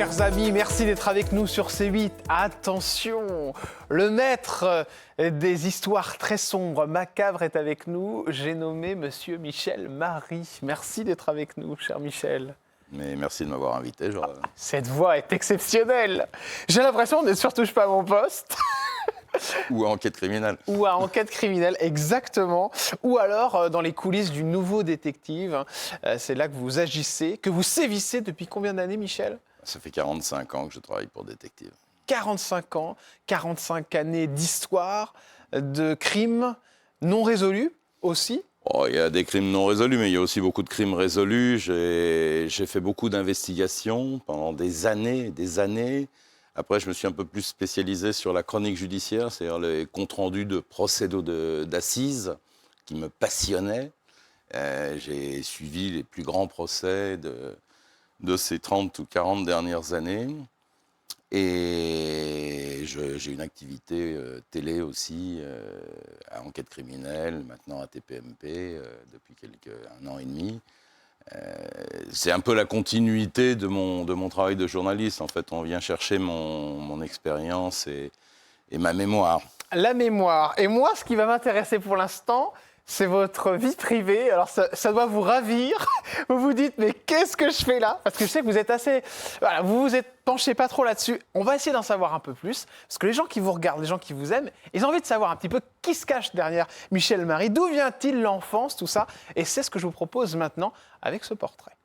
chers amis, merci d'être avec nous sur C8. Attention, le maître des histoires très sombres, macabres est avec nous. J'ai nommé Monsieur Michel Marie. Merci d'être avec nous, cher Michel. Mais merci de m'avoir invité. Cette voix est exceptionnelle. J'ai l'impression d'être sur Touche pas à mon poste. Ou à Enquête criminelle. Ou à Enquête criminelle, exactement. Ou alors dans les coulisses du Nouveau Détective. C'est là que vous agissez, que vous sévissez depuis combien d'années, Michel ? Ça fait 45 ans que je travaille pour Détective. 45 ans, 45 années d'histoire, de crimes non résolus aussi. Oh, il y a des crimes non résolus, mais il y a aussi beaucoup de crimes résolus. J'ai fait beaucoup d'investigations pendant des années et des années. Après, je me suis un peu plus spécialisé sur la chronique judiciaire, c'est-à-dire les comptes rendus de procès d'assises qui me passionnaient. J'ai suivi les plus grands procès de ces 30 ou 40 dernières années. Et j'ai une activité télé aussi, à Enquête criminelle, maintenant à TPMP, depuis un an et demi. C'est un peu la continuité de mon travail de journaliste. En fait, on vient chercher mon expérience et ma mémoire. La mémoire. Et moi, ce qui va m'intéresser pour l'instant, c'est votre vie privée. Alors, ça doit vous ravir. Vous vous dites, mais qu'est-ce que je fais là ? Parce que je sais que vous êtes assez... Voilà, vous vous êtes penché pas trop là-dessus. On va essayer d'en savoir un peu plus. Parce que les gens qui vous regardent, les gens qui vous aiment, ils ont envie de savoir un petit peu qui se cache derrière Michel Marie. D'où vient-il l'enfance, tout ça ? Et c'est ce que je vous propose maintenant avec ce portrait.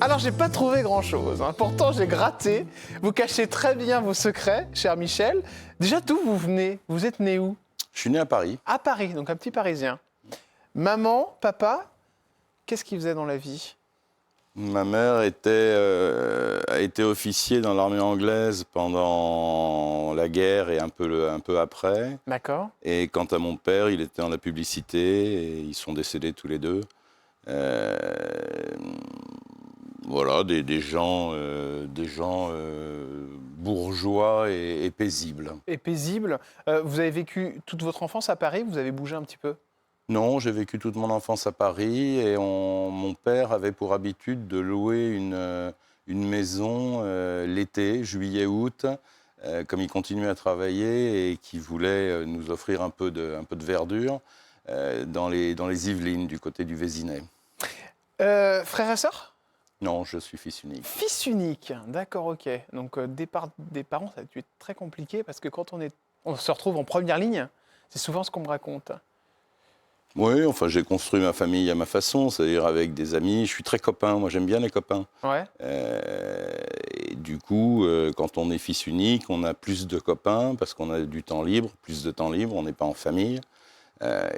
Alors, j'ai pas trouvé grand-chose. Pourtant, j'ai gratté. Vous cachez très bien vos secrets, cher Michel. Déjà, d'où vous venez ? Vous êtes né où ? Je suis né à Paris. À Paris, donc un petit Parisien. Maman, papa, qu'est-ce qu'ils faisaient dans la vie ? Ma mère a été officier dans l'armée anglaise pendant la guerre et un peu après. D'accord. Et quant à mon père, il était dans la publicité et ils sont décédés tous les deux. Voilà, des gens bourgeois et paisibles. Et paisible. Vous avez vécu toute votre enfance à Paris ? Vous avez bougé un petit peu ? Non, j'ai vécu toute mon enfance à Paris et mon père avait pour habitude de louer une maison l'été, juillet-août, comme il continuait à travailler et qu'il voulait nous offrir un peu de verdure dans les Yvelines, du côté du Vésinet. Frères et sœurs ? Non, je suis fils unique. Fils unique, d'accord, ok. Donc départ des parents, ça a dû être très compliqué parce que quand on se retrouve en première ligne, c'est souvent ce qu'on me raconte. Oui, enfin, j'ai construit ma famille à ma façon, c'est-à-dire avec des amis. Je suis très copain, moi j'aime bien les copains. Ouais. Et du coup, quand on est fils unique, on a plus de copains parce qu'on a du temps libre, plus de temps libre, on n'est pas en famille.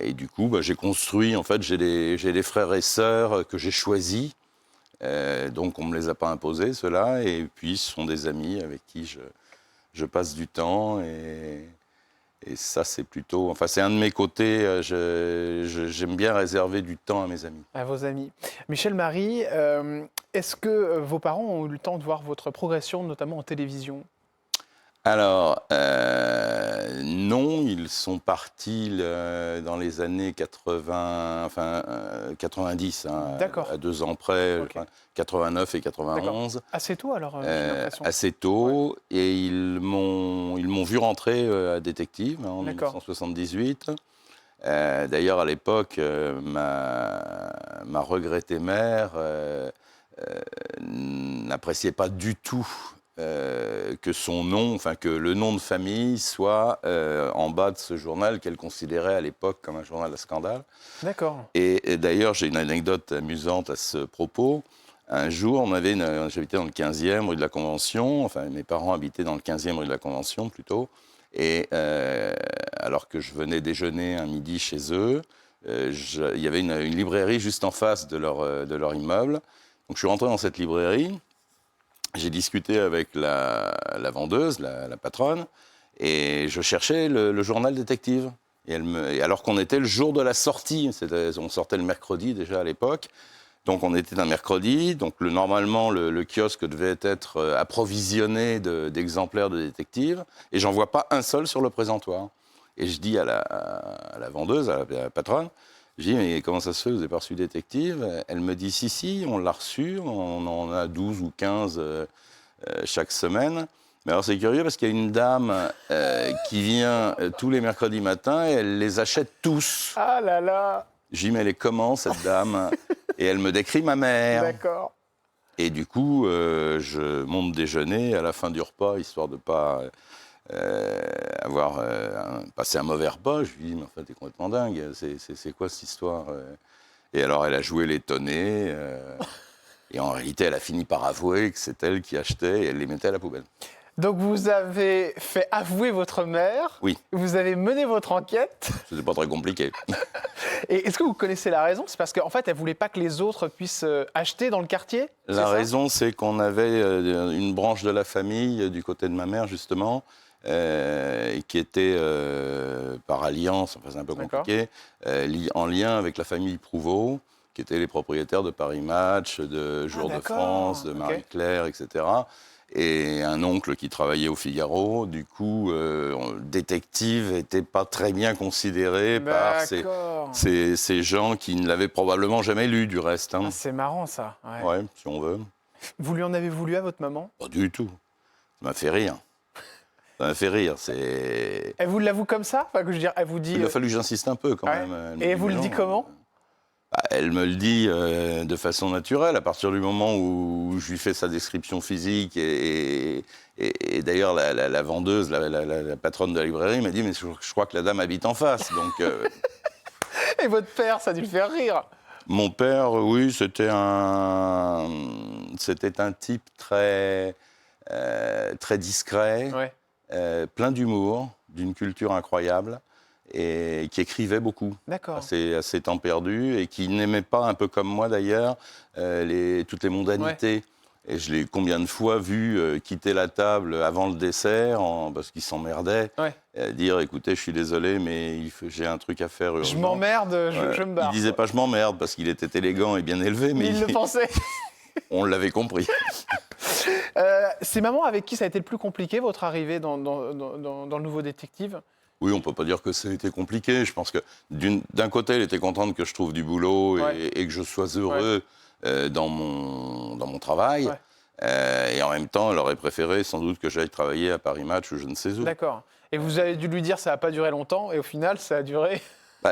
Et du coup, j'ai construit, en fait, j'ai des frères et sœurs que j'ai choisis. Donc on ne me les a pas imposés, ceux-là. Et puis, ce sont des amis avec qui je passe du temps et ça, c'est plutôt... Enfin, c'est un de mes côtés. J'aime bien réserver du temps à mes amis. À vos amis. Michel Marie, est-ce que vos parents ont eu le temps de voir votre progression, notamment en télévision ? Alors, non, ils sont partis dans les années 90, à 2 ans près, Okay. 89 et 91. D'accord. Assez tôt alors, j'ai l'impression. Assez tôt, Ouais. et ils m'ont vu rentrer à Détective en D'accord. 1978. D'ailleurs, à l'époque, ma regrettée mère n'appréciait pas du tout que son nom, enfin que le nom de famille soit en bas de ce journal qu'elle considérait à l'époque comme un journal à scandale. D'accord. Et d'ailleurs, j'ai une anecdote amusante à ce propos. Un jour, j'habitais dans le 15e rue de la Convention, enfin mes parents habitaient dans le 15e rue de la Convention plutôt, et alors que je venais déjeuner un midi chez eux, il y avait une librairie juste en face de leur immeuble. Donc je suis rentré dans cette librairie. J'ai discuté avec la vendeuse, la patronne, et je cherchais le journal Détective. Et alors qu'on était le jour de la sortie, on sortait le mercredi déjà à l'époque, donc on était un mercredi, donc normalement le kiosque devait être approvisionné d'exemplaires de Détective, et j'en vois pas un seul sur le présentoir. Et je dis à la vendeuse, à la patronne, Je dis, mais comment ça se fait, vous n'avez pas reçu détective? Elle me dit, si, on l'a reçu, on en a 12 ou 15 chaque semaine. Mais alors c'est curieux parce qu'il y a une dame qui vient tous les mercredis matins et elle les achète tous. Ah là là. Je dis, mais elle est comment cette dame? Et elle me décrit ma mère. D'accord. Et du coup, je monte déjeuner à la fin du repas, histoire de ne pas avoir passé un mauvais repas. Je lui dis, mais en fait, t'es complètement dingue, c'est quoi cette histoire? Et alors, elle a joué l'étonnée. Et en réalité, elle a fini par avouer que c'est elle qui achetait et elle les mettait à la poubelle. Donc vous avez fait avouer votre mère. Oui. Vous avez mené votre enquête. C'était pas très compliqué. Et est-ce que vous connaissez la raison? C'est parce qu'en fait, elle voulait pas que les autres puissent acheter dans le quartier? La raison, c'est qu'on avait une branche de la famille du côté de ma mère, justement, qui était par alliance, enfin c'est un peu compliqué, en lien avec la famille Prouveau, qui étaient les propriétaires de Paris Match, de Jour de France, de Marie-Claire, etc. Et un oncle qui travaillait au Figaro. Du coup, détective n'était pas très bien considéré par ces gens qui ne l'avaient probablement jamais lu, du reste. Hein. Ah, c'est marrant, ça. Ouais, si on veut. Vous lui en avez voulu à votre maman? Pas du tout. Ça m'a fait rire. Ça m'a fait rire. Elle vous l'avoue comme ça? Enfin, que je veux dire, elle vous dit... Il a fallu que j'insiste un peu, quand même. Et elle vous le dit comment? Elle me le dit de façon naturelle, à partir du moment où je lui fais sa description physique. Et d'ailleurs, la vendeuse, la patronne de la librairie, m'a dit, mais je crois que la dame habite en face. Donc, Et votre père, ça a dû le faire rire? Mon père, oui, c'était un type très discret, plein d'humour, d'une culture incroyable. Et qui écrivait beaucoup, assez temps perdu, et qui n'aimait pas, un peu comme moi d'ailleurs, toutes les mondanités. Et je l'ai combien de fois vu quitter la table avant le dessert, parce qu'il s'emmerdait, dire, écoutez, je suis désolé, mais j'ai un truc à faire urgent. Je m'emmerde, je me barre. Il disait pas je m'emmerde, parce qu'il était élégant et bien élevé, mais il le pensait. On l'avait compris. C'est maman avec qui ça a été le plus compliqué, votre arrivée dans le Nouveau Détective? Oui, on ne peut pas dire que ça a été compliqué. Je pense que d'un côté, elle était contente que je trouve du boulot et que je sois heureux dans mon travail. Et en même temps, elle aurait préféré sans doute que j'aille travailler à Paris Match ou je ne sais où. D'accord. Et vous avez dû lui dire que ça n'a pas duré longtemps et au final, ça a duré...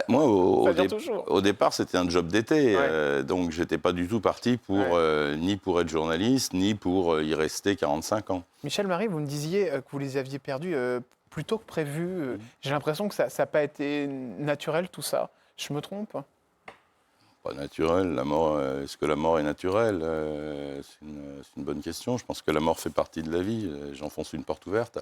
Moi, au départ, c'était un job d'été. Donc, je n'étais pas du tout parti ni pour être journaliste, ni pour y rester 45 ans. Michel Marie, vous me disiez que vous les aviez perdus... plus tôt que prévu. J'ai l'impression que ça n'a pas été naturel, tout ça. Je me trompe? Pas naturel. La mort, est-ce que la mort est naturelle? C'est une bonne question. Je pense que la mort fait partie de la vie. J'enfonce une porte ouverte.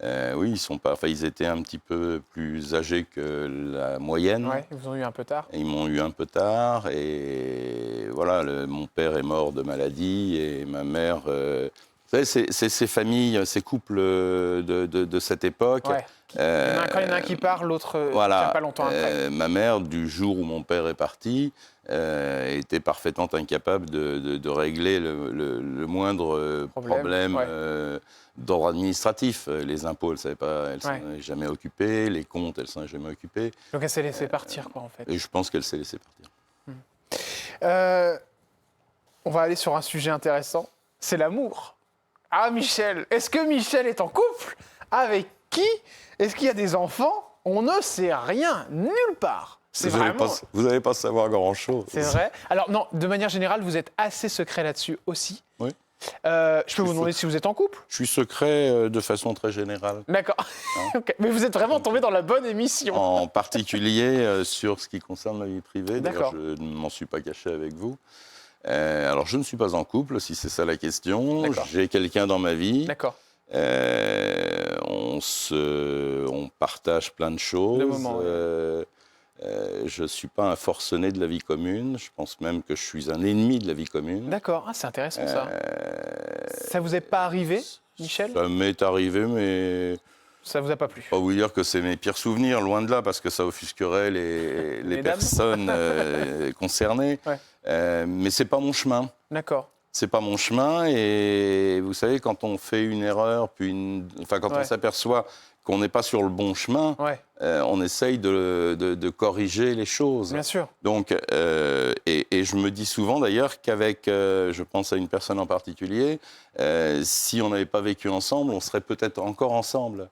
Oui, ils étaient un petit peu plus âgés que la moyenne. Ouais, ils vous ont eu un peu tard. Ils m'ont eu un peu tard. Et voilà, mon père est mort de maladie et ma mère... Vous savez, c'est ces familles, ces couples de cette époque. Quand il y en a un qui part, l'autre ne tient pas longtemps après. Ma mère, du jour où mon père est parti, était parfaitement incapable de régler le moindre problème d'ordre administratif. Les impôts, elle ne s'en est jamais occupée. Les comptes, elle ne s'en est jamais occupée. Donc elle s'est laissée partir, quoi, en fait. Et je pense qu'elle s'est laissée partir. On va aller sur un sujet intéressant. C'est l'amour. Ah, Michel, est-ce que Michel est en couple? Avec qui? Est-ce qu'il y a des enfants? On ne sait rien, nulle part. Vous n'allez pas savoir grand-chose. C'est vrai. Alors non, de manière générale, vous êtes assez secret là-dessus aussi. Oui. Je peux vous demander si vous êtes en couple? Je suis secret de façon très générale. D'accord. Okay. Mais vous êtes vraiment tombé dans la bonne émission. En particulier sur ce qui concerne ma vie privée. D'ailleurs, je ne m'en suis pas caché avec vous. Alors, je ne suis pas en couple, si c'est ça la question. J'ai quelqu'un dans ma vie. D'accord. On partage plein de choses. Je ne suis pas un forcené de la vie commune. Je pense même que je suis un ennemi de la vie commune. D'accord. Ah, c'est intéressant, ça. Ça vous est pas arrivé, Michel? Ça m'est arrivé, mais... Ça vous a pas plu? Pas vous dire que c'est mes pires souvenirs, loin de là, parce que ça offusquerait les personnes concernées. Mais c'est pas mon chemin. D'accord. c'est pas mon chemin. Et vous savez, quand on fait une erreur, quand on s'aperçoit qu'on n'est pas sur le bon chemin, on essaye de corriger les choses. Bien sûr. Donc, et je me dis souvent d'ailleurs qu'avec, je pense à une personne en particulier, si on n'avait pas vécu ensemble, on serait peut-être encore ensemble.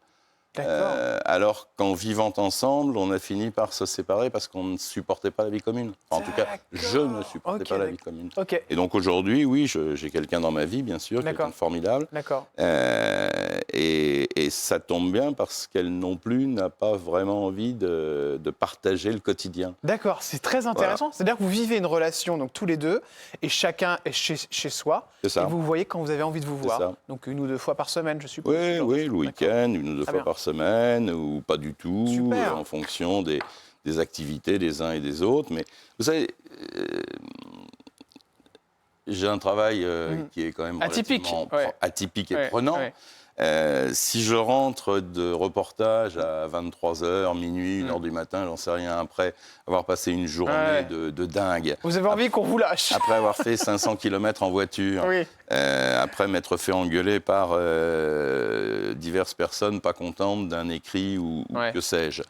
Alors qu'en vivant ensemble, on a fini par se séparer parce qu'on ne supportait pas la vie commune. Enfin, en tout cas, je ne supportais pas la vie commune. Et donc aujourd'hui, oui, j'ai quelqu'un dans ma vie, bien sûr, quelqu'un de formidable. Et ça tombe bien parce qu'elle non plus n'a pas vraiment envie de partager le quotidien. D'accord, c'est très intéressant. Voilà. C'est-à-dire que vous vivez une relation, donc tous les deux, et chacun est chez soi. C'est ça. Et vous voyez quand vous avez envie de vous voir. Ça. Donc 1 ou 2 fois par semaine, je suppose. Oui, le week-end, 1 ou 2 fois par semaine, ou pas du tout, en fonction des activités des uns et des autres. Mais vous savez, j'ai un travail qui est quand même atypique et prenant. Si je rentre de reportage à 23h, minuit, 1h du matin, j'en sais rien, après avoir passé une journée de dingue. Vous avez envie qu'on vous lâche. Après avoir fait 500 km en voiture, après m'être fait engueuler par diverses personnes pas contentes d'un écrit ou que sais-je.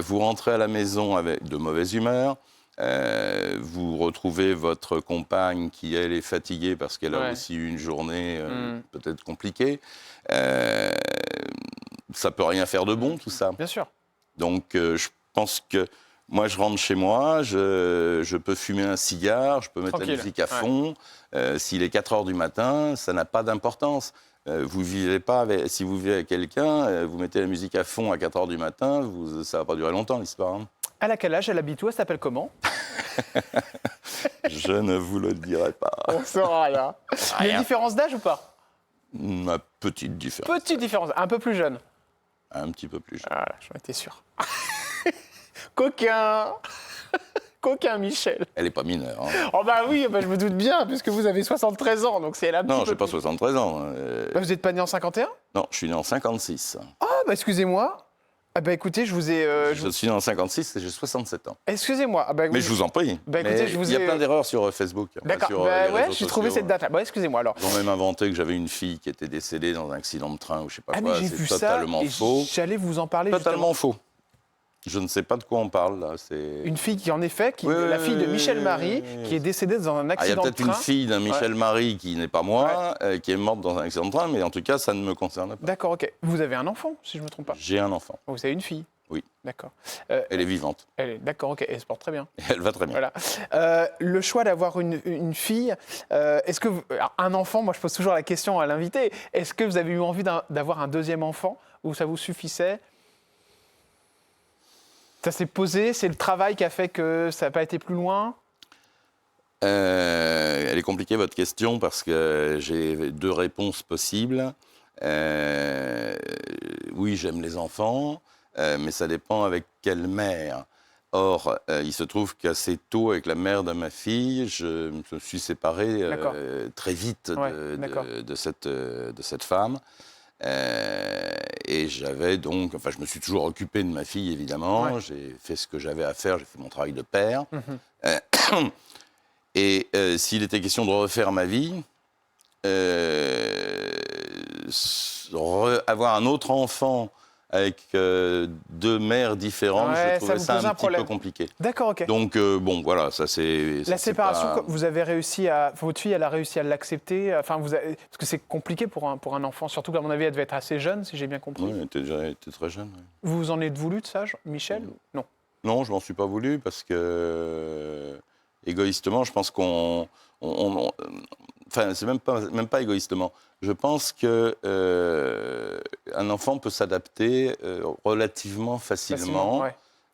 Vous rentrez à la maison avec de mauvaise humeur. Vous retrouvez votre compagne qui, elle, est fatiguée parce qu'elle a aussi eu une journée peut-être compliquée. Ça peut rien faire de bon, tout ça. Bien sûr. Donc, je pense que moi, je rentre chez moi, je peux fumer un cigare, je peux mettre la musique à fond. S'il est 4h du matin, ça n'a pas d'importance. Vous vivez pas si vous vivez avec quelqu'un, vous mettez la musique à fond à 4h du matin, ça ne va pas durer longtemps, l'histoire. Hein. Elle a quel âge? Elle habite où? Elle s'appelle comment? Je ne vous le dirai pas. On saura là. Il y a une différence d'âge ou pas? Une petite différence. Petite différence, un peu plus jeune. Un petit peu plus jeune. Voilà, j'en étais sûr. Coquin. Coquin Michel. Elle n'est pas mineure. Hein. Oh bah oui, je me doute bien, puisque vous avez 73 ans, donc c'est là. Non, je n'ai pas 73 ans. Vous n'êtes pas né en 51? Non, je suis né en 56. Ah, excusez-moi. Ah écoutez, je vous ai... Je suis né en 56 et j'ai 67 ans. Excusez-moi. Mais je vous en prie. Écoutez, il y a plein d'erreurs sur Facebook. D'accord. J'ai trouvé cette date-là. Excusez-moi alors. Ils ont même inventé que j'avais une fille qui était décédée dans un accident de train ou je sais pas quoi. C'est totalement faux. J'allais vous en parler. Totalement faux. Je ne sais pas de quoi on parle là. Une fille qui, en effet, la fille de Michel Marie, qui est décédée dans un accident de train. Il y a peut-être une fille d'un Michel Marie qui n'est pas moi, qui est morte dans un accident de train, mais en tout cas, ça ne me concerne pas. D'accord, ok. Vous avez un enfant, si je ne me trompe pas? J'ai un enfant. Vous avez une fille? Oui. D'accord. Elle est vivante. D'accord, ok. Elle se porte très bien. Elle va très bien. Voilà. Le choix d'avoir une fille, est-ce que un enfant, moi je pose toujours la question à l'invité, est-ce que vous avez eu envie d'avoir un deuxième enfant ou ça vous suffisait? Ça s'est posé, c'est le travail qui a fait que ça n'a pas été plus loin? Elle est compliquée votre question parce que j'ai 2 réponses possibles. Oui, j'aime les enfants, mais ça dépend avec quelle mère. Or, il se trouve qu'assez tôt, avec la mère de ma fille, je me suis séparé très vite de cette femme. Et j'avais donc, je me suis toujours occupé de ma fille, évidemment. J'ai fait ce que j'avais à faire, j'ai fait mon travail de père. Et s'il était question de refaire ma vie, avoir un autre enfant avec 2 mères différentes, je trouvais ça un petit peu compliqué. D'accord, ok. Donc, voilà, ça c'est... La séparation, vous avez réussi à... Votre fille, elle a réussi à l'accepter, parce que c'est compliqué pour un enfant, surtout qu'à mon avis, elle devait être assez jeune, si j'ai bien compris. Oui, elle était très jeune. Oui. Vous vous en êtes voulu de ça, Michel? Non. Non, je m'en suis pas voulu, parce que, égoïstement, je pense qu'on... c'est même pas égoïstement. Je pense que un enfant peut s'adapter relativement facilement.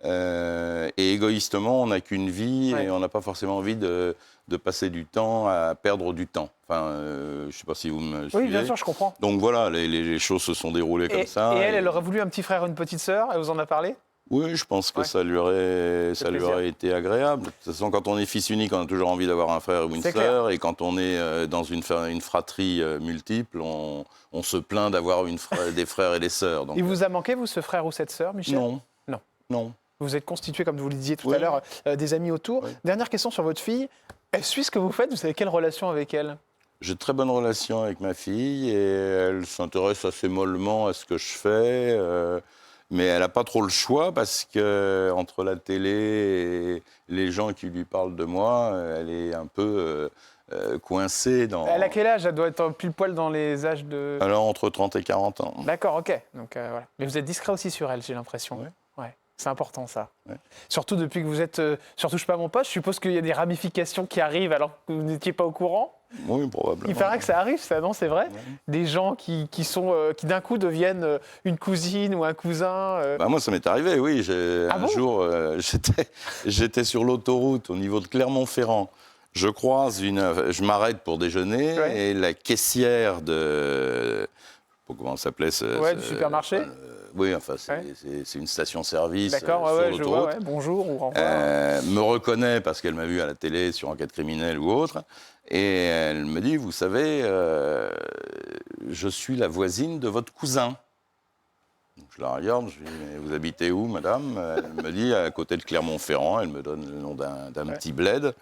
Et égoïstement, on n'a qu'une vie et on n'a pas forcément envie de passer du temps à perdre du temps. Je ne sais pas si vous me suivez. Oui, bien sûr, je comprends. Donc voilà, les choses se sont déroulées comme ça. Et elle aurait voulu un petit frère ou une petite sœur, elle vous en a parlé? Oui, je pense que ça lui aurait été agréable. De toute façon, quand on est fils unique, on a toujours envie d'avoir un frère ou une sœur. Et quand on est dans une fratrie multiple, on se plaint d'avoir des frères et des sœurs. Donc, il vous a manqué, vous, ce frère ou cette sœur, Michel? Non. Vous êtes constitué, comme vous le disiez tout à l'heure, des amis autour. Dernière question sur votre fille. Elle suit ce que vous faites? Vous avez quelle relation avec elle? J'ai de très bonnes relations avec ma fille et elle s'intéresse assez mollement à ce que je fais. Mais elle n'a pas trop le choix parce que entre la télé et les gens qui lui parlent de moi, elle est un peu coincée dans... Elle a quel âge? Elle doit être pile poil dans les âges de... Alors entre 30 et 40 ans. D'accord, ok. Donc, voilà. Mais vous êtes discret aussi sur elle, j'ai l'impression. Ouais. Ouais. C'est important, ça. Ouais. Surtout depuis que vous êtes sur Touche pas à mon poste, je suppose qu'il y a des ramifications qui arrivent alors que vous n'étiez pas au courant. Oui, probablement. Il paraît que ça arrive, ça, non? C'est vrai? Ouais. Des gens qui d'un coup deviennent une cousine ou un cousin. Bah moi, ça m'est arrivé, oui. Ah Un bon? jour, j'étais sur l'autoroute au niveau de Clermont-Ferrand. Je m'arrête pour déjeuner Ouais. et la caissière comment ça s'appelait Ouais, du supermarché? Oui, enfin, Ouais. c'est une station-service D'accord, sur ouais, je l'autoroute. vois, ouais. Bonjour ou au revoir. Me reconnaît parce qu'elle m'a vu à la télé sur Enquête criminelle ou autre. Et elle me dit, vous savez, je suis la voisine de votre cousin. Donc, je la regarde, je lui dis, mais vous habitez où, madame? Elle me dit, à côté de Clermont-Ferrand. Elle me donne le nom d'un Ouais. petit bled.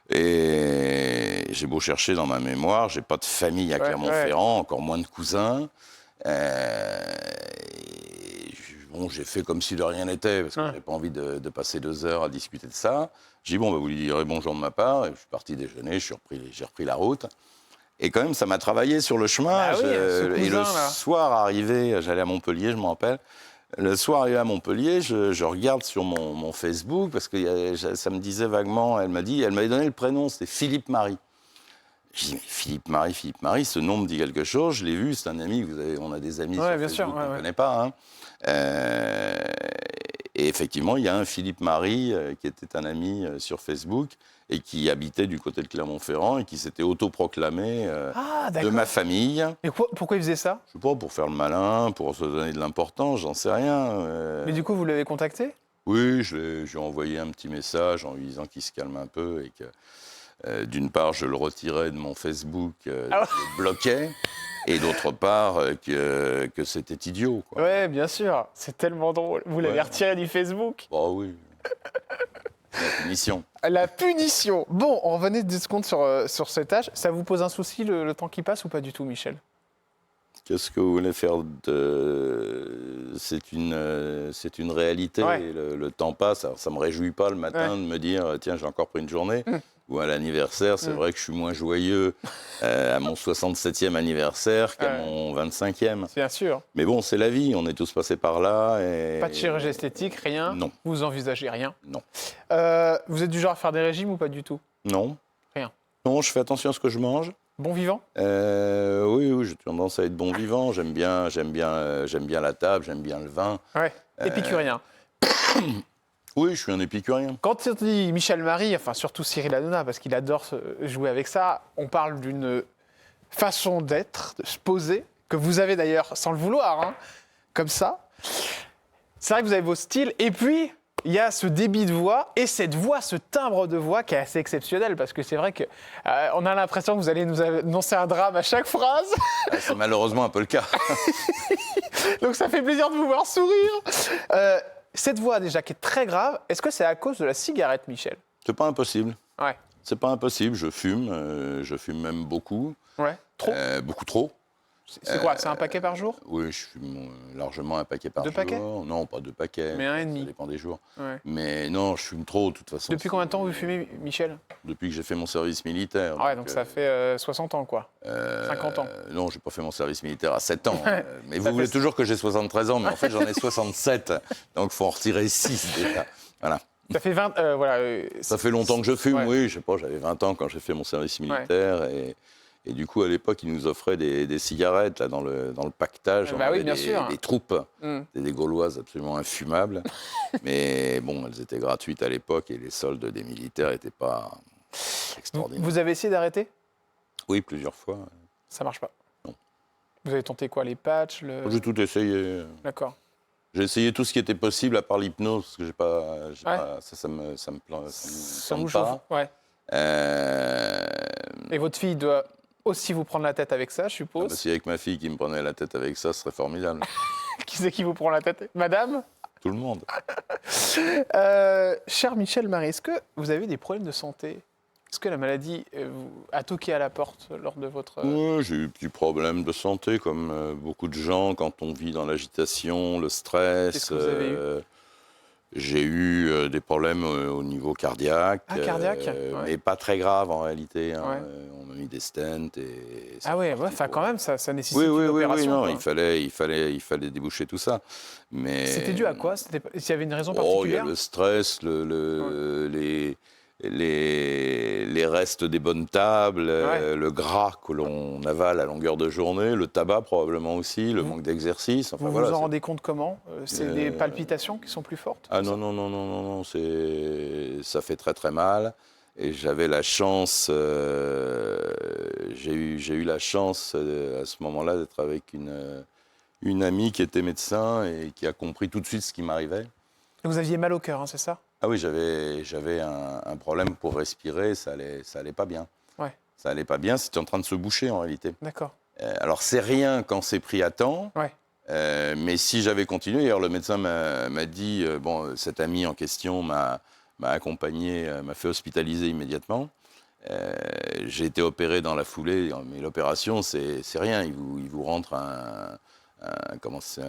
Et j'ai beau chercher dans ma mémoire, j'ai pas de famille à Ouais, Clermont-Ferrand, encore moins de cousins. Bon, j'ai fait comme si de rien n'était, parce que Ouais. j'avais pas envie de passer 2 heures à discuter de ça. J'ai dit, bon, bah, vous lui direz bonjour de ma part. Et je suis parti déjeuner, j'ai repris la route. Et quand même, ça m'a travaillé sur le chemin. Ah oui, ce Et le cousin, là. soir arrivé, j'allais à Montpellier, je me rappelle. Le soir arrivé à Montpellier, je regarde sur mon Facebook, parce que ça me disait vaguement, elle m'avait donné le prénom, c'était Philippe Marie. Je dis, mais Philippe Marie, ce nom me dit quelque chose, je l'ai vu, c'est un ami, on a des amis Ouais, sur bien Facebook sûr, qu'on ne ouais. connaît pas. Hein. Et effectivement, il y a un Philippe Marie qui était un ami sur Facebook et qui habitait du côté de Clermont-Ferrand et qui s'était autoproclamé Ah, de d'accord. ma famille. Et pourquoi il faisait ça? Je sais pas, pour faire le malin, pour se donner de l'importance, j'en sais rien. Mais du coup, vous l'avez contacté? Oui, je lui ai envoyé un petit message en lui disant qu'il se calme un peu et que, d'une part, je le retirais de mon Facebook, je le bloquais, et d'autre part, que c'était idiot. Quoi. Ouais, bien sûr. C'est tellement drôle. Vous l'avez Ouais. retiré du Facebook? Bah oui, la punition. La punition. Bon, on revenait 10 secondes sur cet âge. Ça vous pose un souci, le temps qui passe, ou pas du tout, Michel? Qu'est-ce que vous voulez faire de... C'est une réalité. Ouais. Le temps passe. Alors, ça ne me réjouit pas le matin de me dire tiens, j'ai encore pris une journée. Ou à l'anniversaire, c'est vrai que je suis moins joyeux à mon 67e anniversaire qu'à mon 25e. Bien sûr. Mais bon, c'est la vie. On est tous passés par là. Et... Pas de chirurgie esthétique, rien? Non. Vous envisagez rien? Non. Vous êtes du genre à faire des régimes ou pas du tout? Non. Rien. Non, je fais attention à ce que je mange. Bon vivant? Oui, j'ai tendance à être bon vivant. J'aime bien la table, j'aime bien le vin. Ouais. Épicurien. Oui, je suis un épicurien. Quand on dit Michel Marie, enfin surtout Cyril Hanouna, parce qu'il adore jouer avec ça, on parle d'une façon d'être, de se poser, que vous avez d'ailleurs sans le vouloir, hein, comme ça. C'est vrai que vous avez vos styles, et puis il y a ce débit de voix, et cette voix, ce timbre de voix qui est assez exceptionnel, parce que c'est vrai qu'on a l'impression que vous allez nous annoncer un drame à chaque phrase, C'est malheureusement un peu le cas. donc ça fait plaisir de vous voir sourire. Cette voix déjà qui est très grave, est-ce que c'est à cause de la cigarette, Michel? C'est pas impossible. Ouais. C'est pas impossible. Je fume même beaucoup. Ouais. Trop? Beaucoup trop. C'est quoi? C'est un paquet par jour? Oui, je fume largement un paquet par 2 jour. paquets? Non, pas 2 paquets. Mais 1,5. Ça dépend des jours. Ouais. Mais non, je fume trop, de toute façon. Depuis combien de temps vous fumez, Michel? Depuis que j'ai fait mon service militaire. Ah ouais, donc ça fait 60 ans, quoi. 50 ans. Non, j'ai pas fait mon service militaire à 7 ans. Ouais. Mais Ça vous voulez fait- toujours que j'ai 73 ans, mais en fait j'en ai 67. Donc il faut en retirer 6 déjà. Voilà. Ça fait 20... voilà. Ça fait longtemps que je fume, Ouais. oui. Je sais pas, j'avais 20 ans quand j'ai fait mon service militaire. Et du coup, à l'époque, ils nous offraient des cigarettes là, dans le pactage. Bah On oui, avait bien sûr. des troupes. Mm. C'était des Gauloises absolument infumables. Mais bon, elles étaient gratuites à l'époque et les soldes des militaires n'étaient pas extraordinaires. Vous avez essayé d'arrêter? Oui, plusieurs fois. Ça marche pas. Non. Vous avez tenté quoi? Les patchs J'ai tout essayé. D'accord. J'ai essayé tout ce qui était possible à part l'hypnose, parce que j'ai Ouais. pas, ça me Ça vous tente chauffe? pas. Ouais. Et votre fille doit aussi vous prendre la tête avec ça, je suppose. Si avec ma fille qui me prenait la tête avec ça, ce serait formidable. Qui c'est qui vous prend la tête? Madame? Tout le monde. Cher Michel Marie, est-ce que vous avez des problèmes de santé? Est-ce que la maladie a toqué à la porte lors de votre... Ouais, j'ai eu des petits problèmes de santé, comme beaucoup de gens, quand on vit dans l'agitation, le stress. Qu'est-ce que vous avez eu? J'ai eu des problèmes au niveau cardiaque, Ah, cardiaque? Ouais. mais pas très graves en réalité, hein. Ouais. On m'a mis des stents et c'est Ah ouais, reparti enfin pour... quand même, ça nécessite Oui, une oui, oui, oui, opération, non, quoi. il fallait déboucher tout ça. C'était Mais dû à quoi? S'il y avait une raison oh, il y a particulière? le stress, Ouais. les restes des bonnes tables, Ouais. le gras que l'on avale à longueur de journée, le tabac probablement aussi, le Vous manque d'exercice. Enfin vous voilà. vous en rendez compte comment? C'est des Euh, palpitations qui sont plus fortes, Ah c'est non, ça? non, non, non, non, non, ça fait très très mal. Et j'avais la chance, j'ai eu la chance à ce moment-là d'être avec une amie qui était médecin et qui a compris tout de suite ce qui m'arrivait. Vous aviez mal au cœur, hein, c'est ça? Ah oui, j'avais un problème pour respirer, ça allait pas bien. Ouais, Ça allait pas bien, c'était en train de se boucher en réalité. d'accord. Alors c'est rien quand c'est pris à temps, Ouais, mais si j'avais continué, d'ailleurs le médecin m'a dit, bon, cet ami en question m'a accompagné, m'a fait hospitaliser immédiatement. J'ai été opéré dans la foulée, mais l'opération c'est rien, il vous rentre comment c'est,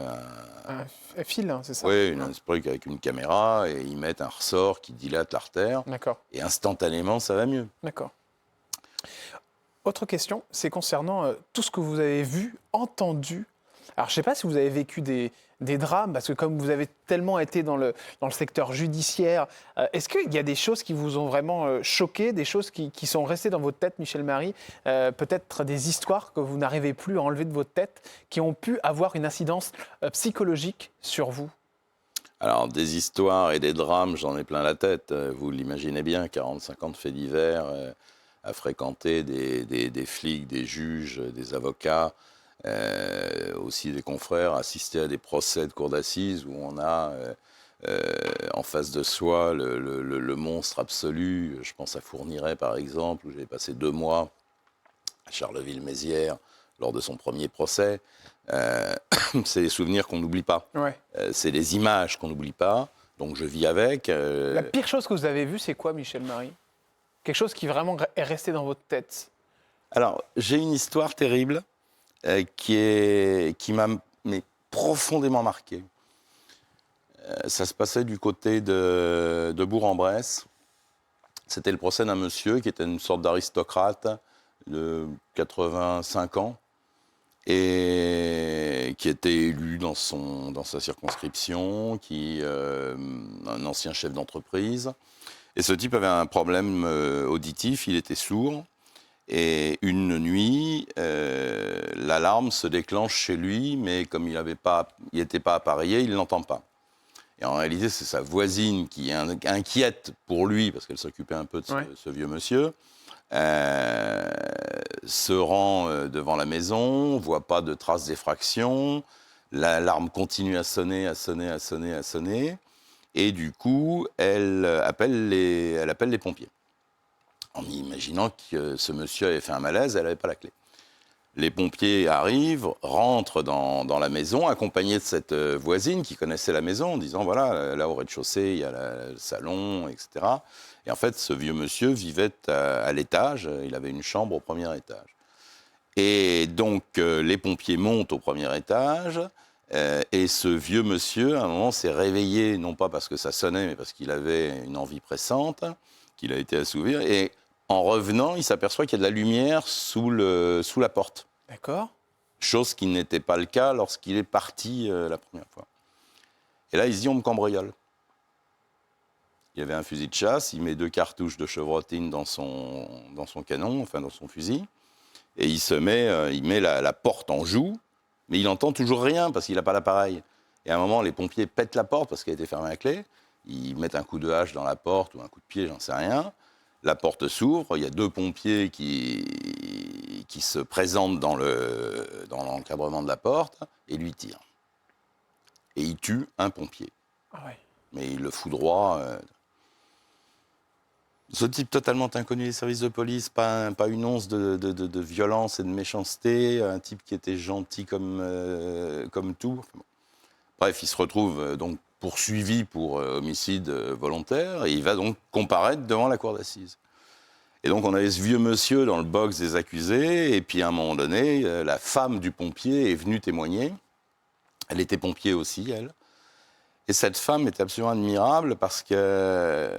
un fil, hein, c'est ça? ouais, Ouais, un truc avec une caméra et ils mettent un ressort qui dilate l'artère d'accord, et instantanément ça va mieux. d'accord. Autre question, c'est concernant tout ce que vous avez vu, entendu. Alors, je ne sais pas si vous avez vécu des drames, parce que comme vous avez tellement été dans le secteur judiciaire, est-ce qu'il y a des choses qui vous ont vraiment choqué, des choses qui sont restées dans votre tête, Michel Marie, peut-être des histoires que vous n'arrivez plus à enlever de votre tête, qui ont pu avoir une incidence psychologique sur vous? Alors des histoires et des drames, j'en ai plein la tête, vous l'imaginez bien, 45 ans de faits divers, à fréquenter des flics, des juges, des avocats, aussi des confrères, assister à des procès de cour d'assises où on a en face de soi le monstre absolu. Je pense à Fourniret par exemple, où j'ai passé 2 mois à Charleville-Mézières lors de son premier procès. Euh, c'est des souvenirs qu'on n'oublie pas. Ouais. C'est des images qu'on n'oublie pas. Donc je vis avec. La pire chose que vous avez vue, c'est quoi, Michel Marie? Quelque chose qui vraiment est resté dans votre tête? Alors j'ai une histoire terrible qui m'a mais, profondément marqué. Ça se passait du côté de Bourg-en-Bresse. C'était le procès d'un monsieur qui était une sorte d'aristocrate de 85 ans et qui était élu dans sa circonscription, un ancien chef d'entreprise. Et ce type avait un problème auditif, il était sourd. Et une nuit, l'alarme se déclenche chez lui, mais comme il n'était pas appareillé, il ne l'entend pas. Et en réalité, c'est sa voisine qui est inquiète pour lui, parce qu'elle s'occupait un peu de ce vieux monsieur, se rend devant la maison, voit pas de traces d'effraction, l'alarme continue à sonner, à sonner, à sonner, à sonner, et du coup, elle appelle les pompiers, en imaginant que ce monsieur avait fait un malaise, elle n'avait pas la clé. Les pompiers arrivent, rentrent dans la maison, accompagnés de cette voisine qui connaissait la maison, en disant, voilà, là au rez-de-chaussée, il y a le salon, etc. Et en fait, ce vieux monsieur vivait à l'étage, il avait une chambre au premier étage. Et donc, les pompiers montent au premier étage, et ce vieux monsieur, à un moment, s'est réveillé, non pas parce que ça sonnait, mais parce qu'il avait une envie pressante, qu'il a été assouvir, et en revenant, il s'aperçoit qu'il y a de la lumière sous la porte. D'accord. Chose qui n'était pas le cas lorsqu'il est parti la première fois. Et là, il se dit, on me cambriole. Il avait un fusil de chasse, il met 2 cartouches de chevrotine dans son canon, enfin dans son fusil, et il met la porte en joue, mais il n'entend toujours rien parce qu'il n'a pas l'appareil. Et à un moment, les pompiers pètent la porte parce qu'elle était fermée à clé, ils mettent un coup de hache dans la porte ou un coup de pied, j'en sais rien. La porte s'ouvre, il y a 2 pompiers qui se présentent dans l'encadrement de la porte et lui tirent. Et il tue un pompier. Ah ouais. Mais il le foudroie. Ce type totalement inconnu des services de police, pas une once de violence et de méchanceté, un type qui était gentil comme tout. Bref, il se retrouve donc poursuivi pour homicide volontaire et il va donc comparaître devant la cour d'assises. Et donc, on avait ce vieux monsieur dans le box des accusés. Et puis, à un moment donné, la femme du pompier est venue témoigner. Elle était pompier aussi, elle. Et cette femme est absolument admirable parce que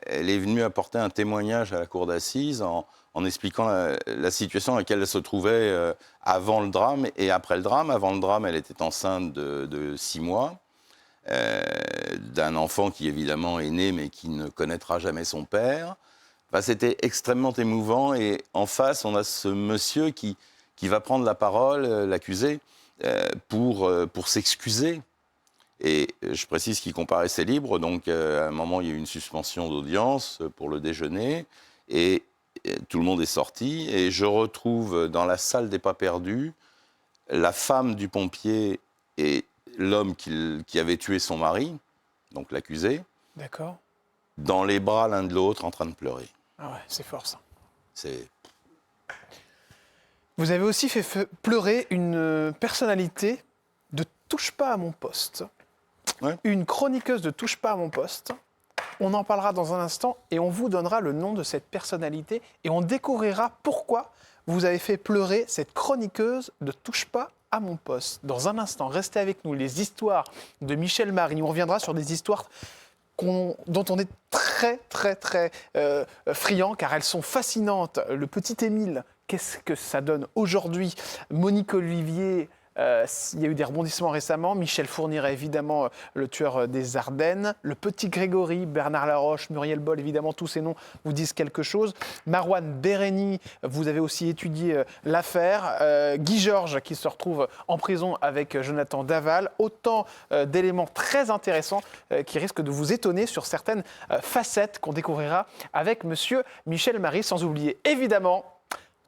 elle est venue apporter un témoignage à la cour d'assises en expliquant la situation dans laquelle elle se trouvait avant le drame et après le drame. Avant le drame, elle était enceinte de 6 mois, d'un enfant qui évidemment est né mais qui ne connaîtra jamais son père. Enfin, c'était extrêmement émouvant et en face, on a ce monsieur qui va prendre la parole, l'accusé, pour s'excuser. Et je précise qu'il comparaissait libre, donc à un moment, il y a eu une suspension d'audience pour le déjeuner, et tout le monde est sorti, et je retrouve dans la salle des pas perdus la femme du pompier et l'homme qui avait tué son mari, donc l'accusé, D'accord. dans les bras l'un de l'autre en train de pleurer. Ah ouais, c'est fort ça. C'est... Vous avez aussi fait pleurer une personnalité de Touche pas à mon poste. Ouais. Une chroniqueuse de Touche pas à mon poste. On en parlera dans un instant et on vous donnera le nom de cette personnalité et on découvrira pourquoi vous avez fait pleurer cette chroniqueuse de Touche pas à mon poste. Dans un instant, restez avec nous. Les histoires de Michel Marie. On reviendra sur des histoires dont on est très friand car elles sont fascinantes. Le petit Émile, qu'est-ce que ça donne aujourd'hui? Monique Olivier, il y a eu des rebondissements récemment. Michel Fourniret, évidemment, le tueur des Ardennes. Le petit Grégory, Bernard Laroche, Muriel Boll, évidemment, tous ces noms vous disent quelque chose. Marouane Béréni, vous avez aussi étudié l'affaire. Guy Georges, qui se retrouve en prison avec Jonathan Daval. Autant d'éléments très intéressants qui risquent de vous étonner sur certaines facettes qu'on découvrira avec monsieur Michel Marie. Sans oublier, évidemment,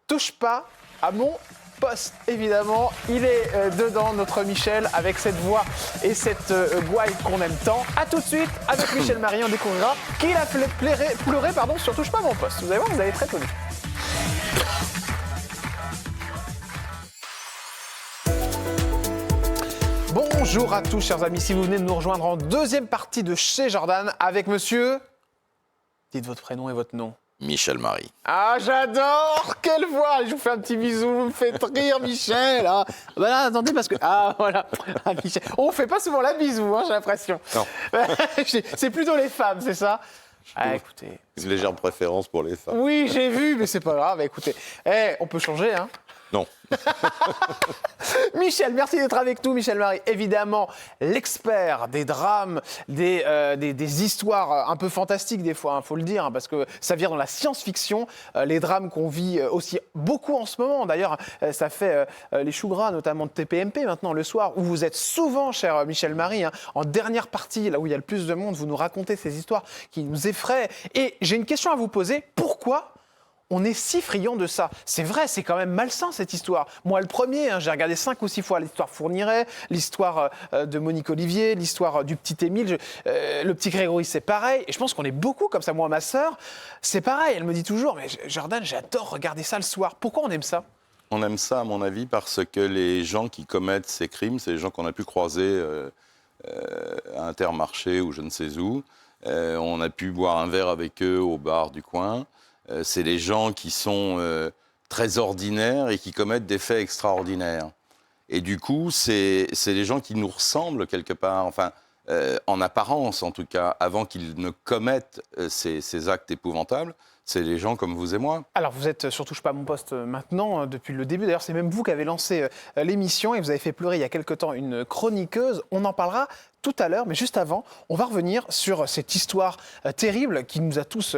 Touche pas à mon poste, évidemment. Il est dedans, notre Michel, avec cette voix et cette gouaille qu'on aime tant. A tout de suite, avec Michel Marie, on découvrira qu'il a pleuré sur Touche pas à mon poste. Vous allez voir, vous allez être très étonné. Bonjour à tous, chers amis. Si vous venez de nous rejoindre en deuxième partie de Chez Jordan avec monsieur... Dites votre prénom et votre nom. Michel Marie. Ah, j'adore! Quelle voix! Je vous fais un petit bisou, vous me faites rire, Michel! Ah, bah là, attendez, parce que... Ah, voilà. Ah, Michel. On ne fait pas souvent la bisou, hein, j'ai l'impression. Non. C'est plutôt les femmes, c'est ça? Ah, écoutez... Une légère préférence pour les femmes. Oui, j'ai vu, mais c'est pas grave. Écoutez, on peut changer, hein? Non. Michel, merci d'être avec nous. Michel Marie, évidemment, l'expert des drames, des histoires un peu fantastiques des fois, il faut le dire, hein, parce que ça vient dans la science-fiction, les drames qu'on vit aussi beaucoup en ce moment. D'ailleurs, ça fait les choux gras, notamment de TPMP maintenant le soir, où vous êtes souvent, cher Michel Marie, hein, en dernière partie, là où il y a le plus de monde, vous nous racontez ces histoires qui nous effraient. Et j'ai une question à vous poser. Pourquoi on est si friand de ça? C'est vrai, c'est quand même malsain cette histoire. Moi, le premier, hein, j'ai regardé 5 ou 6 fois l'histoire Fourniret, l'histoire de Monique Olivier, l'histoire du petit Émile, le petit Grégory, c'est pareil. Et je pense qu'on est beaucoup comme ça. Moi, ma sœur, c'est pareil. Elle me dit toujours, mais Jordan, j'adore regarder ça le soir. Pourquoi on aime ça? On aime ça, à mon avis, parce que les gens qui commettent ces crimes, c'est les gens qu'on a pu croiser à Intermarché ou je ne sais où. On a pu boire un verre avec eux au bar du coin. C'est des gens qui sont très ordinaires et qui commettent des faits extraordinaires. Et du coup, c'est des gens qui nous ressemblent quelque part, enfin, en apparence en tout cas, avant qu'ils ne commettent ces actes épouvantables. C'est des gens comme vous et moi. Alors, vous êtes sur Touche pas à mon poste maintenant, depuis le début. D'ailleurs, c'est même vous qui avez lancé l'émission et vous avez fait pleurer il y a quelque temps une chroniqueuse. On en parlera tout à l'heure, mais juste avant, on va revenir sur cette histoire terrible qui nous a tous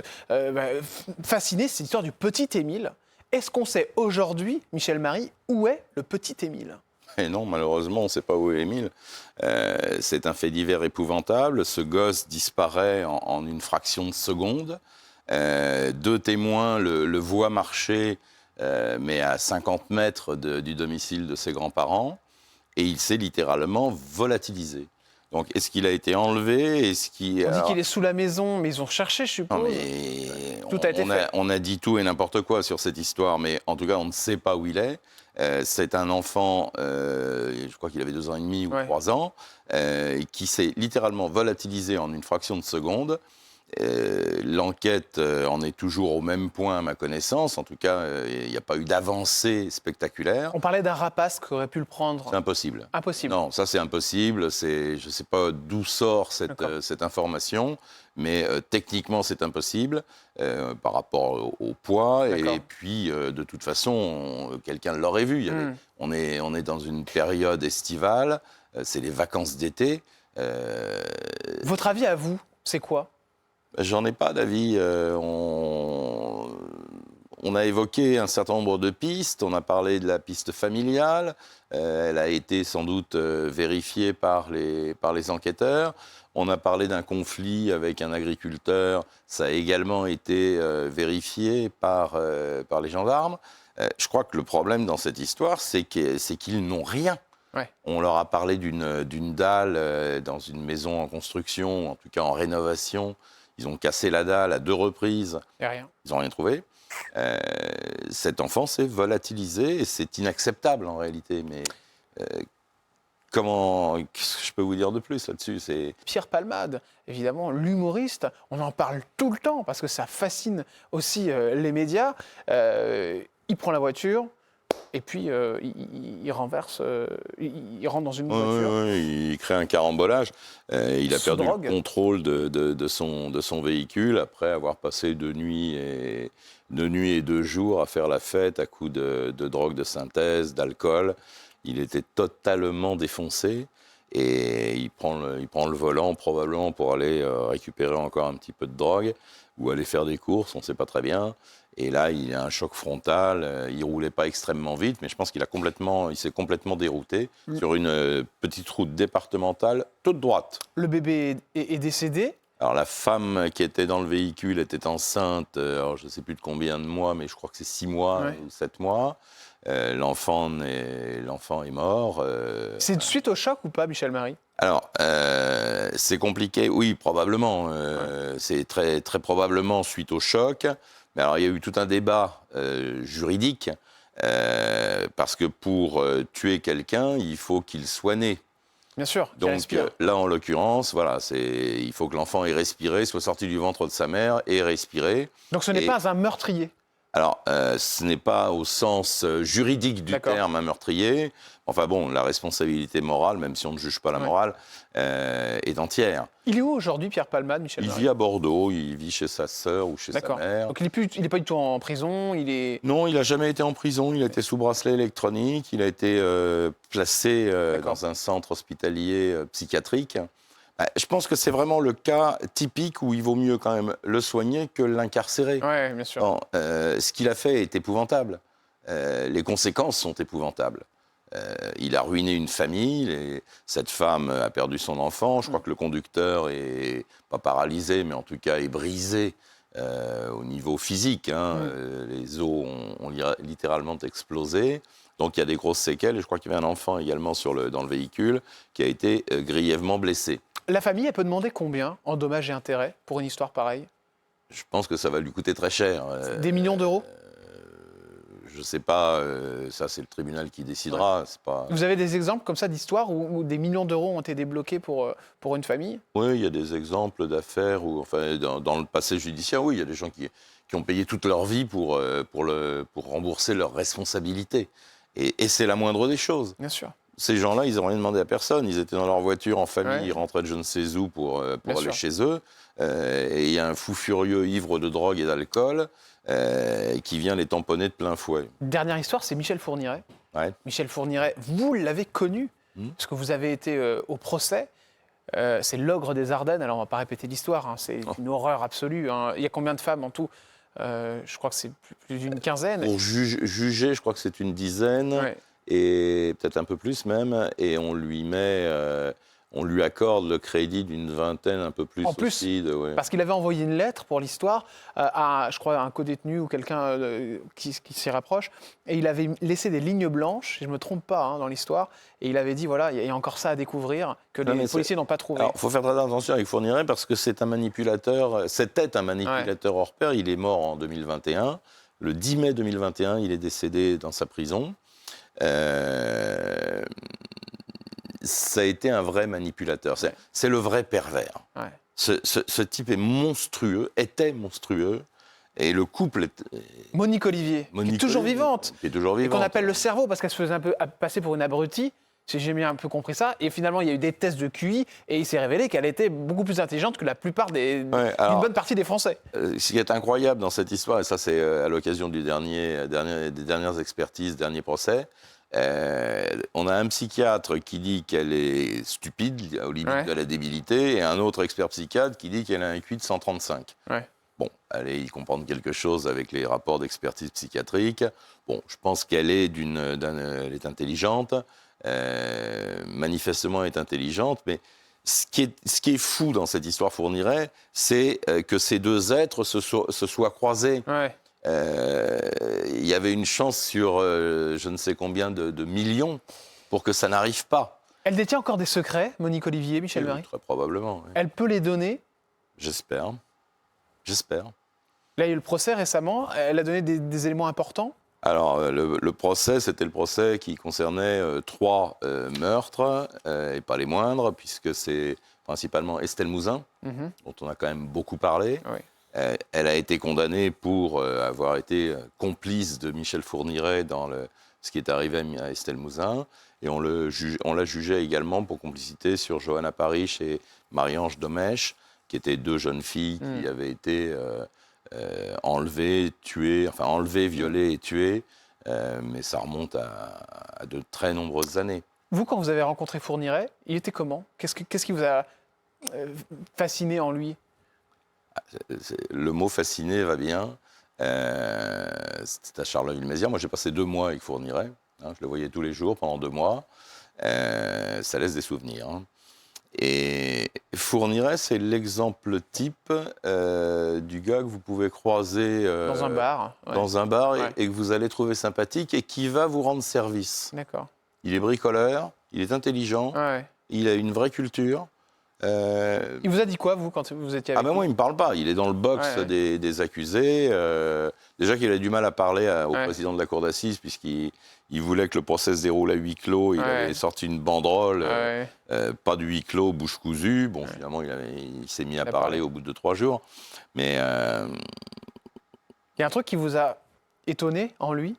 fascinés, cette histoire du petit Émile. Est-ce qu'on sait aujourd'hui, Michel Marie, où est le petit Émile ? Et non, malheureusement, on ne sait pas où est Émile. C'est un fait divers épouvantable. Ce gosse disparaît en une fraction de seconde. 2 témoins le voient marcher, mais à 50 mètres du domicile de ses grands-parents. Et il s'est littéralement volatilisé. Donc, est-ce qu'il a été enlevé? On dit qu'il est sous la maison, mais ils ont cherché, je suppose. Non, mais tout a été fait. On a dit tout et n'importe quoi sur cette histoire, mais en tout cas, on ne sait pas où il est. C'est un enfant, je crois qu'il avait 2 ans et demi ou 3 ans, qui s'est littéralement volatilisé en une fraction de seconde. L'enquête en est toujours au même point à ma connaissance. En tout cas, il n'y a pas eu d'avancée spectaculaire. On parlait d'un rapace qui aurait pu le prendre. C'est impossible. Impossible. Non, ça c'est impossible. Je ne sais pas d'où sort cette information, mais techniquement c'est impossible par rapport au poids. Et puis, de toute façon, quelqu'un l'aurait vu. On est dans une période estivale, c'est les vacances d'été. Votre avis à vous, c'est quoi? J'en ai pas d'avis. On a évoqué un certain nombre de pistes. On a parlé de la piste familiale. Elle a été sans doute vérifiée par les enquêteurs. On a parlé d'un conflit avec un agriculteur. Ça a également été vérifié par les gendarmes. Je crois que le problème dans cette histoire, c'est qu'ils n'ont rien. Ouais. On leur a parlé d'une dalle dans une maison en construction, en tout cas en rénovation. Ils ont cassé la dalle à 2 reprises. Il n'y a rien. Ils n'ont rien trouvé. Cet enfant s'est volatilisé et c'est inacceptable en réalité. Mais qu'est-ce que je peux vous dire de plus là-dessus? Pierre Palmade, évidemment, l'humoriste, on en parle tout le temps parce que ça fascine aussi les médias. Il prend la voiture. Et puis, il renverse, il rentre dans une voiture. Oui, il crée un carambolage. Il a perdu drogue. le contrôle de son véhicule après avoir passé 2 nuits et 2 jours à faire la fête à coups de drogue de synthèse, d'alcool. Il était totalement défoncé et il prend le volant probablement pour aller récupérer encore un petit peu de drogue ou aller faire des courses, on ne sait pas très bien. Et là, il a un choc frontal. Il roulait pas extrêmement vite, mais je pense qu'il s'est complètement dérouté sur une petite route départementale toute droite. Le bébé est décédé. Alors la femme qui était dans le véhicule était enceinte. Alors, je ne sais plus de combien de mois, mais je crois que c'est 6 mois ou 7 mois. L'enfant est mort. C'est suite au choc ou pas, Michel Marie? Alors, c'est compliqué. Oui, probablement. C'est très, très probablement suite au choc. Mais alors, il y a eu tout un débat juridique, parce que pour tuer quelqu'un, il faut qu'il soit né. Bien sûr, Donc là, en l'occurrence, voilà, il faut que l'enfant ait respiré, soit sorti du ventre de sa mère et respiré. Donc ce n'est pas un meurtrier? Alors, ce n'est pas au sens juridique du terme un meurtrier. Enfin bon, la responsabilité morale, même si on ne juge pas la morale, est entière. Il est où aujourd'hui, Pierre Palmade, Michel Marie? Il vit à Bordeaux, il vit chez sa sœur ou chez sa mère. Donc il n'est pas du tout en prison, Non, il n'a jamais été en prison, il a été sous bracelet électronique, il a été placé dans un centre hospitalier psychiatrique. Je pense que c'est vraiment le cas typique où il vaut mieux quand même le soigner que l'incarcérer. Oui, bien sûr. Bon, ce qu'il a fait est épouvantable. Les conséquences sont épouvantables. Il a ruiné une famille, cette femme a perdu son enfant, je crois que le conducteur est pas paralysé, mais en tout cas est brisé au niveau physique. Les os ont littéralement explosé. Donc il y a des grosses séquelles, et je crois qu'il y avait un enfant également dans le véhicule qui a été grièvement blessé. La famille, elle peut demander combien en dommages et intérêts pour une histoire pareille? Je pense que ça va lui coûter très cher. Des millions d'euros? Je ne sais pas, ça c'est le tribunal qui décidera. C'est pas... Vous avez des exemples comme ça d'histoires où des millions d'euros ont été débloqués pour une famille? Oui, il y a des exemples d'affaires où, enfin, dans le passé judiciaire, oui, il y a des gens qui ont payé toute leur vie pour rembourser leurs responsabilités. Et c'est la moindre des choses. Bien sûr. Ces gens-là, ils n'ont rien demandé à personne. Ils étaient dans leur voiture en famille, ils rentraient de je ne sais où pour aller chez eux. Et il y a un fou furieux ivre de drogue et d'alcool qui vient les tamponner de plein fouet. Dernière histoire, c'est Michel Fourniret. Ouais. Michel Fourniret, vous l'avez connu, parce que vous avez été au procès. C'est l'ogre des Ardennes. Alors, on ne va pas répéter l'histoire. C'est une horreur absolue. Il y a combien de femmes en tout? Je crois que c'est plus d'une quinzaine. Pour juger, je crois que c'est une dizaine. Ouais. Et peut-être un peu plus même, et on lui accorde le crédit d'une vingtaine, un peu plus. En plus, aussi parce qu'il avait envoyé une lettre pour l'histoire à, je crois, un codétenu ou quelqu'un qui s'y rapproche, et il avait laissé des lignes blanches, si je ne me trompe pas, dans l'histoire, et il avait dit, voilà, il y a encore ça à découvrir, que les policiers n'ont pas trouvé. Alors, il faut faire très attention avec Fourniret, parce que c'était un manipulateur hors pair. Il est mort en 2021. Le 10 mai 2021, il est décédé dans sa prison. Ça a été un vrai manipulateur. C'est le vrai pervers. Ouais. Ce type est monstrueux, était monstrueux, et le couple est... Monique Olivier, qui est toujours vivante. Qui est toujours Et vivante. qu'on appelle le cerveau, parce qu'elle se faisait un peu passer pour une abrutie, si j'ai bien un peu compris ça. Et finalement, il y a eu des tests de QI, et il s'est révélé qu'elle était beaucoup plus intelligente que la plupart d'une bonne partie des Français. Ce qui est incroyable dans cette histoire, et ça c'est à l'occasion des dernières expertises, dernier procès, on a un psychiatre qui dit qu'elle est stupide, aux limites de la débilité, et un autre expert psychiatre qui dit qu'elle a un QI de 135. Ouais. Bon, allez y comprendre quelque chose avec les rapports d'expertise psychiatrique. Bon, je pense qu'elle est elle est intelligente, manifestement elle est intelligente, mais ce qui est fou dans cette histoire Fourniret, c'est que ces deux êtres se soient croisés. Ouais. Il y avait une chance sur je ne sais combien de millions pour que ça n'arrive pas. Elle détient encore des secrets, Monique Olivier, Michel Marie? Très probablement. Oui. Elle peut les donner? J'espère. J'espère. Là, il y a eu le procès récemment. Elle a donné des éléments importants? Alors, le procès, c'était le procès qui concernait 3 meurtres, et pas les moindres, puisque c'est principalement Estelle Mouzin, dont on a quand même beaucoup parlé. Oui. Elle a été condamnée pour avoir été complice de Michel Fourniret dans ce qui est arrivé à Estelle Mouzin. Et on l'a jugée également pour complicité sur Johanna Parish et Marie-Ange Domèche, qui étaient 2 jeunes filles qui avaient été enlevées, violées et tuées. Mais ça remonte à de très nombreuses années. Vous, quand vous avez rencontré Fourniret, il était comment? Qu'est-ce qui vous a fasciné en lui? Le mot fasciné va bien. C'était à Charleville-Mézières. Moi, j'ai passé 2 mois avec Fourniret. Je le voyais tous les jours pendant 2 mois. Ça laisse des souvenirs. Et Fourniret, c'est l'exemple type du gars que vous pouvez croiser dans un bar. Dans un bar et que vous allez trouver sympathique et qui va vous rendre service. D'accord. Il est bricoleur, il est intelligent, il a une vraie culture. Il vous a dit quoi, vous, quand vous étiez avec lui? Moi, il ne me parle pas. Il est dans le box des accusés. Déjà qu'il a du mal à parler au président de la cour d'assises, puisqu'il voulait que le procès se déroule à huis clos. Il avait sorti une banderole, pas de huis clos, bouche cousue. Bon, finalement, il s'est mis à parler au bout de 3 jours. Mais... Il y a un truc qui vous a étonné en lui?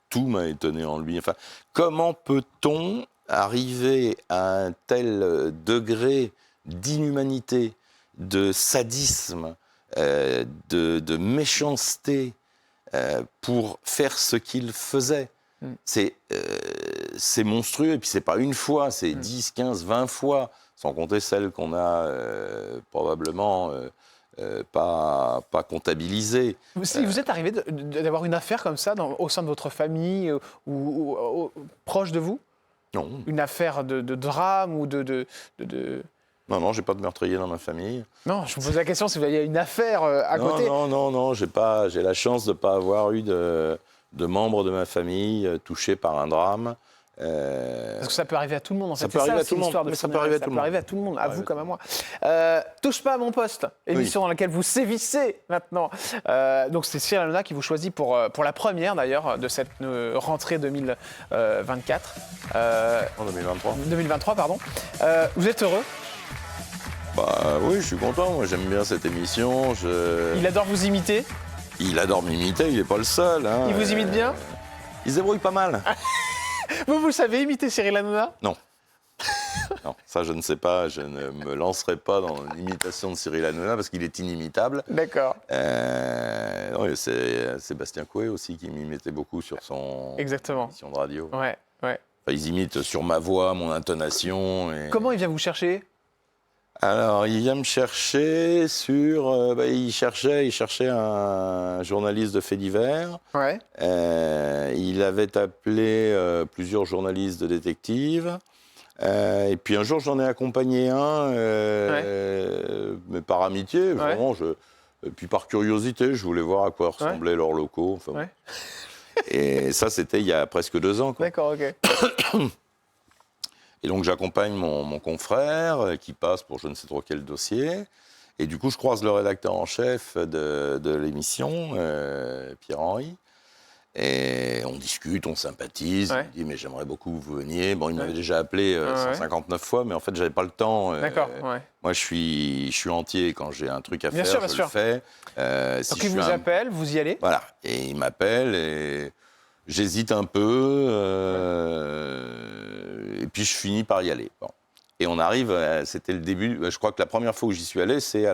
Tout m'a étonné en lui. Enfin, comment peut-on arriver à un tel degré d'inhumanité, de sadisme, de méchanceté pour faire ce qu'il faisait? C'est monstrueux, et puis c'est pas une fois, c'est 10, 15, 20 fois, sans compter celles qu'on a probablement pas comptabilisées. Si vous êtes arrivé d'avoir une affaire comme ça au sein de votre famille ou proche de vous? Non. Une affaire de drame ou de... Non, j'ai pas de meurtrier dans ma famille. Non, je vous pose la question si vous aviez une affaire à côté. Non, j'ai la chance de ne pas avoir eu de membres de ma famille touchés par un drame. Parce que ça peut arriver à tout le monde, en fait. Ça peut arriver à tout le monde. Ça peut arriver à tout le monde, à vous comme à moi. Touche pas à mon poste, émission dans laquelle vous sévissez maintenant. Donc c'est Cyril Hanouna qui vous choisit pour la première d'ailleurs de cette rentrée 2024. En 2023. 2023, pardon. Vous êtes heureux? Oui, je suis content. Moi, j'aime bien cette émission. Il adore vous imiter? Il adore m'imiter, il n'est pas le seul. Il vous imite bien? Il se débrouille pas mal. Vous savez imiter Cyril Hanouna? Non. Non, ça je ne sais pas, je ne me lancerai pas dans l'imitation de Cyril Hanouna parce qu'il est inimitable. D'accord. C'est Sébastien Coé aussi qui m'imitait beaucoup sur son émission de radio. Ouais. Enfin, ils imitent sur ma voix, mon intonation. Comment il vient vous chercher? Alors, il vient me chercher sur... il cherchait un journaliste de faits divers. Ouais. Il avait appelé plusieurs journalistes de détectives. Et puis un jour, j'en ai accompagné un, mais par amitié, vraiment. Et puis par curiosité, je voulais voir à quoi ressemblaient leurs locaux. Enfin, et ça, c'était il y a presque 2 ans. D'accord, ok. Et donc j'accompagne mon confrère qui passe pour je ne sais trop quel dossier. Et du coup, je croise le rédacteur en chef de l'émission, Pierre-Henri. Et on discute, on sympathise. Ouais. Il me dit, mais j'aimerais beaucoup que vous veniez. Bon, il m'avait déjà appelé 159 fois, mais en fait, j'avais pas le temps. D'accord, ouais. Moi, je suis entier. Quand j'ai un truc à Bien faire, sûr, bien je sûr. le fais. Si Donc je il suis vous appelle, vous y allez. Voilà. Et il m'appelle et j'hésite un peu. Et puis, je finis par y aller. Bon. Et on arrive, c'était le début. Je crois que la première fois où j'y suis allé, c'est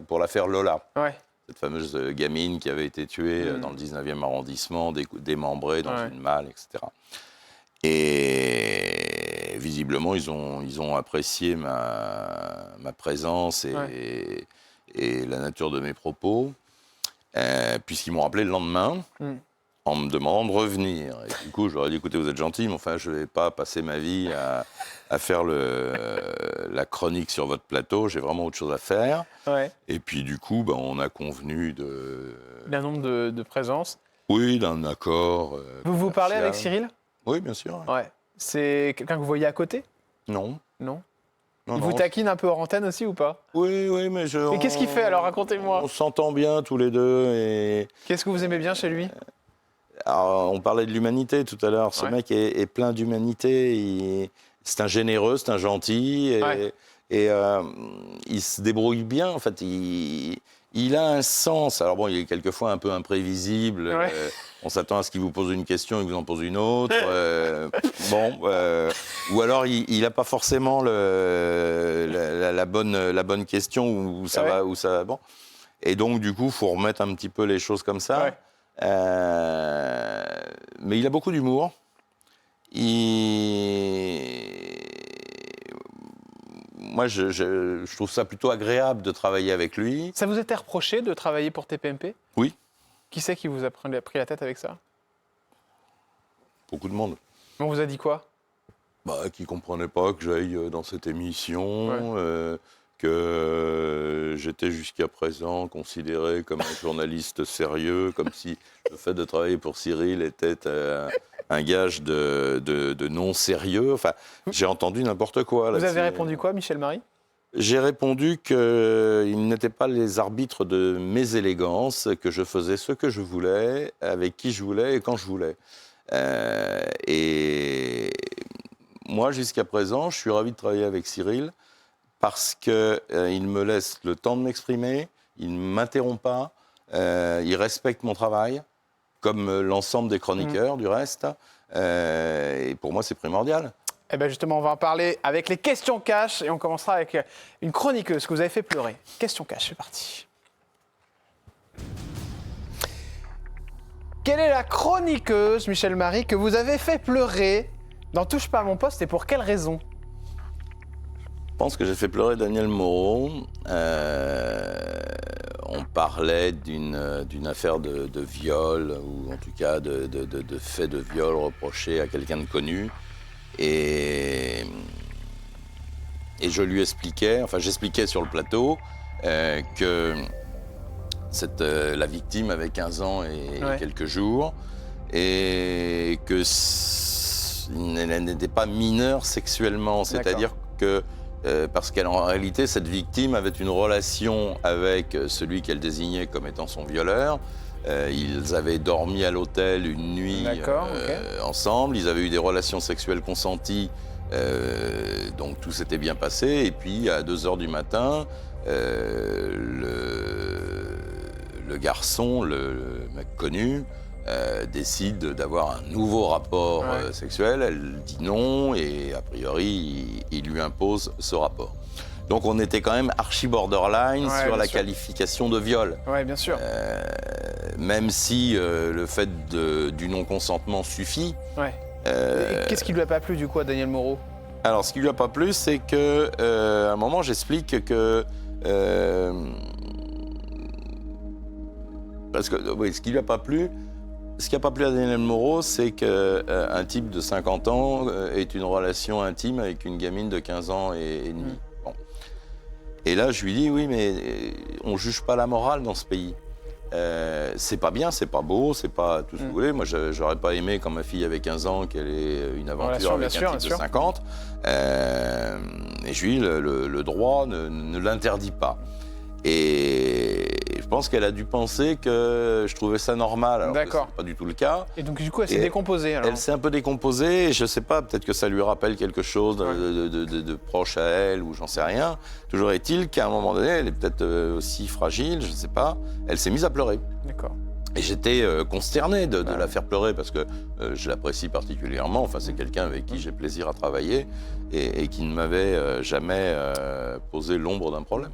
pour l'affaire Lola. Ouais. Cette fameuse gamine qui avait été tuée dans le 19e arrondissement, démembrée dans une malle, etc. Et visiblement, ils ont apprécié ma présence et la nature de mes propos, puisqu'ils m'ont rappelé le lendemain en me demandant de revenir. Et du coup, je leur ai dit, écoutez, vous êtes gentil, mais enfin, je ne vais pas passer ma vie à faire la chronique sur votre plateau, j'ai vraiment autre chose à faire. Ouais. Et puis du coup, on a convenu d'un nombre de présences. Oui, d'un accord. Vous parlez avec Cyril? Oui, bien sûr. Ouais. C'est quelqu'un que vous voyez à côté? Non. Non. Non, Il vous taquine un peu hors antenne aussi ou pas? Oui, mais Et qu'est-ce qu'il fait alors? Racontez-moi. On s'entend bien tous les deux. Et... Qu'est-ce que vous aimez bien chez lui? Alors, on parlait de l'humanité tout à l'heure. Ce mec est plein d'humanité. C'est un généreux, c'est un gentil. Et il se débrouille bien. En fait, il a un sens. Alors bon, il est quelquefois un peu imprévisible. On s'attend à ce qu'il vous pose une question et qu'il vous en pose une autre. Ou alors, il n'a pas forcément la bonne question où ça va. Bon. Et donc, du coup, il faut remettre un petit peu les choses comme ça. Ouais. Mais il a beaucoup d'humour. Moi, je trouve ça plutôt agréable de travailler avec lui. Ça vous était reproché de travailler pour TPMP? Oui. Qui c'est qui vous a pris la tête avec ça? Beaucoup de monde. On vous a dit quoi? Qui ne comprenait pas que j'aille dans cette émission, que j'étais jusqu'à présent considéré comme un journaliste sérieux, comme si le fait de travailler pour Cyril était un gage de non-sérieux. Enfin, j'ai entendu n'importe quoi. Vous avez répondu quoi, Michel Marie? J'ai répondu qu'ils n'étaient pas les arbitres de mes élégances, que je faisais ce que je voulais, avec qui je voulais et quand je voulais. Et moi, jusqu'à présent, je suis ravi de travailler avec Cyril parce qu'il me laisse le temps de m'exprimer, il ne m'interrompt pas, il respecte mon travail, comme l'ensemble des chroniqueurs du reste. Et pour moi, c'est primordial. Eh bien justement, on va en parler avec les questions cash et on commencera avec une chroniqueuse que vous avez fait pleurer. Question cash, c'est parti. Quelle est la chroniqueuse, Michel Marie, que vous avez fait pleurer dans Touche pas à mon poste et pour quelle raison? Je pense que j'ai fait pleurer Daniel Moreau. On parlait d'une affaire de viol, ou en tout cas de fait de viol reproché à quelqu'un de connu. Et je lui expliquais, j'expliquais sur le plateau que la victime avait 15 ans et quelques jours, et qu'elle n'était pas mineure sexuellement. C'est-à-dire que parce qu'en réalité, cette victime avait une relation avec celui qu'elle désignait comme étant son violeur. Ils avaient dormi à l'hôtel une nuit ensemble. Ils avaient eu des relations sexuelles consenties. Donc tout s'était bien passé. Et puis, à 2h du matin, le garçon, le mec connu, décide d'avoir un nouveau rapport sexuel. Elle dit non et a priori, il lui impose ce rapport. Donc on était quand même archi borderline sur la qualification de viol. Oui, bien sûr. Même si le fait du non-consentement suffit. Qu'est-ce qui lui a pas plu du coup à Daniel Moreau? Alors ce qui lui a pas plu, c'est qu'à un moment j'explique que... parce que ce qui lui a pas plu... Ce qui n'a pas plu à Daniel Moreau, c'est qu'un type de 50 ans ait une relation intime avec une gamine de 15 ans et demi. Bon. Et là, je lui dis, oui, mais on ne juge pas la morale dans ce pays. C'est pas bien, c'est pas beau, c'est pas tout ce que vous voulez. Moi, j'aurais pas aimé, quand ma fille avait 15 ans, qu'elle ait une aventure avec un type de 50. Et je lui dis, le droit ne l'interdit pas. Et pense qu'elle a dû penser que je trouvais ça normal, alors que D'accord. c'est pas du tout le cas. Et donc, du coup, elle s'est Et décomposée, alors. Elle s'est un peu décomposée, et je sais pas, peut-être que ça lui rappelle quelque chose de proche à elle, ou j'en sais rien. Toujours est-il qu'à un moment donné, elle est peut-être aussi fragile, je sais pas, elle s'est mise à pleurer. D'accord. Et j'étais consterné de la faire pleurer, parce que je l'apprécie particulièrement, enfin c'est quelqu'un avec qui j'ai plaisir à travailler, et qui ne m'avait jamais posé l'ombre d'un problème.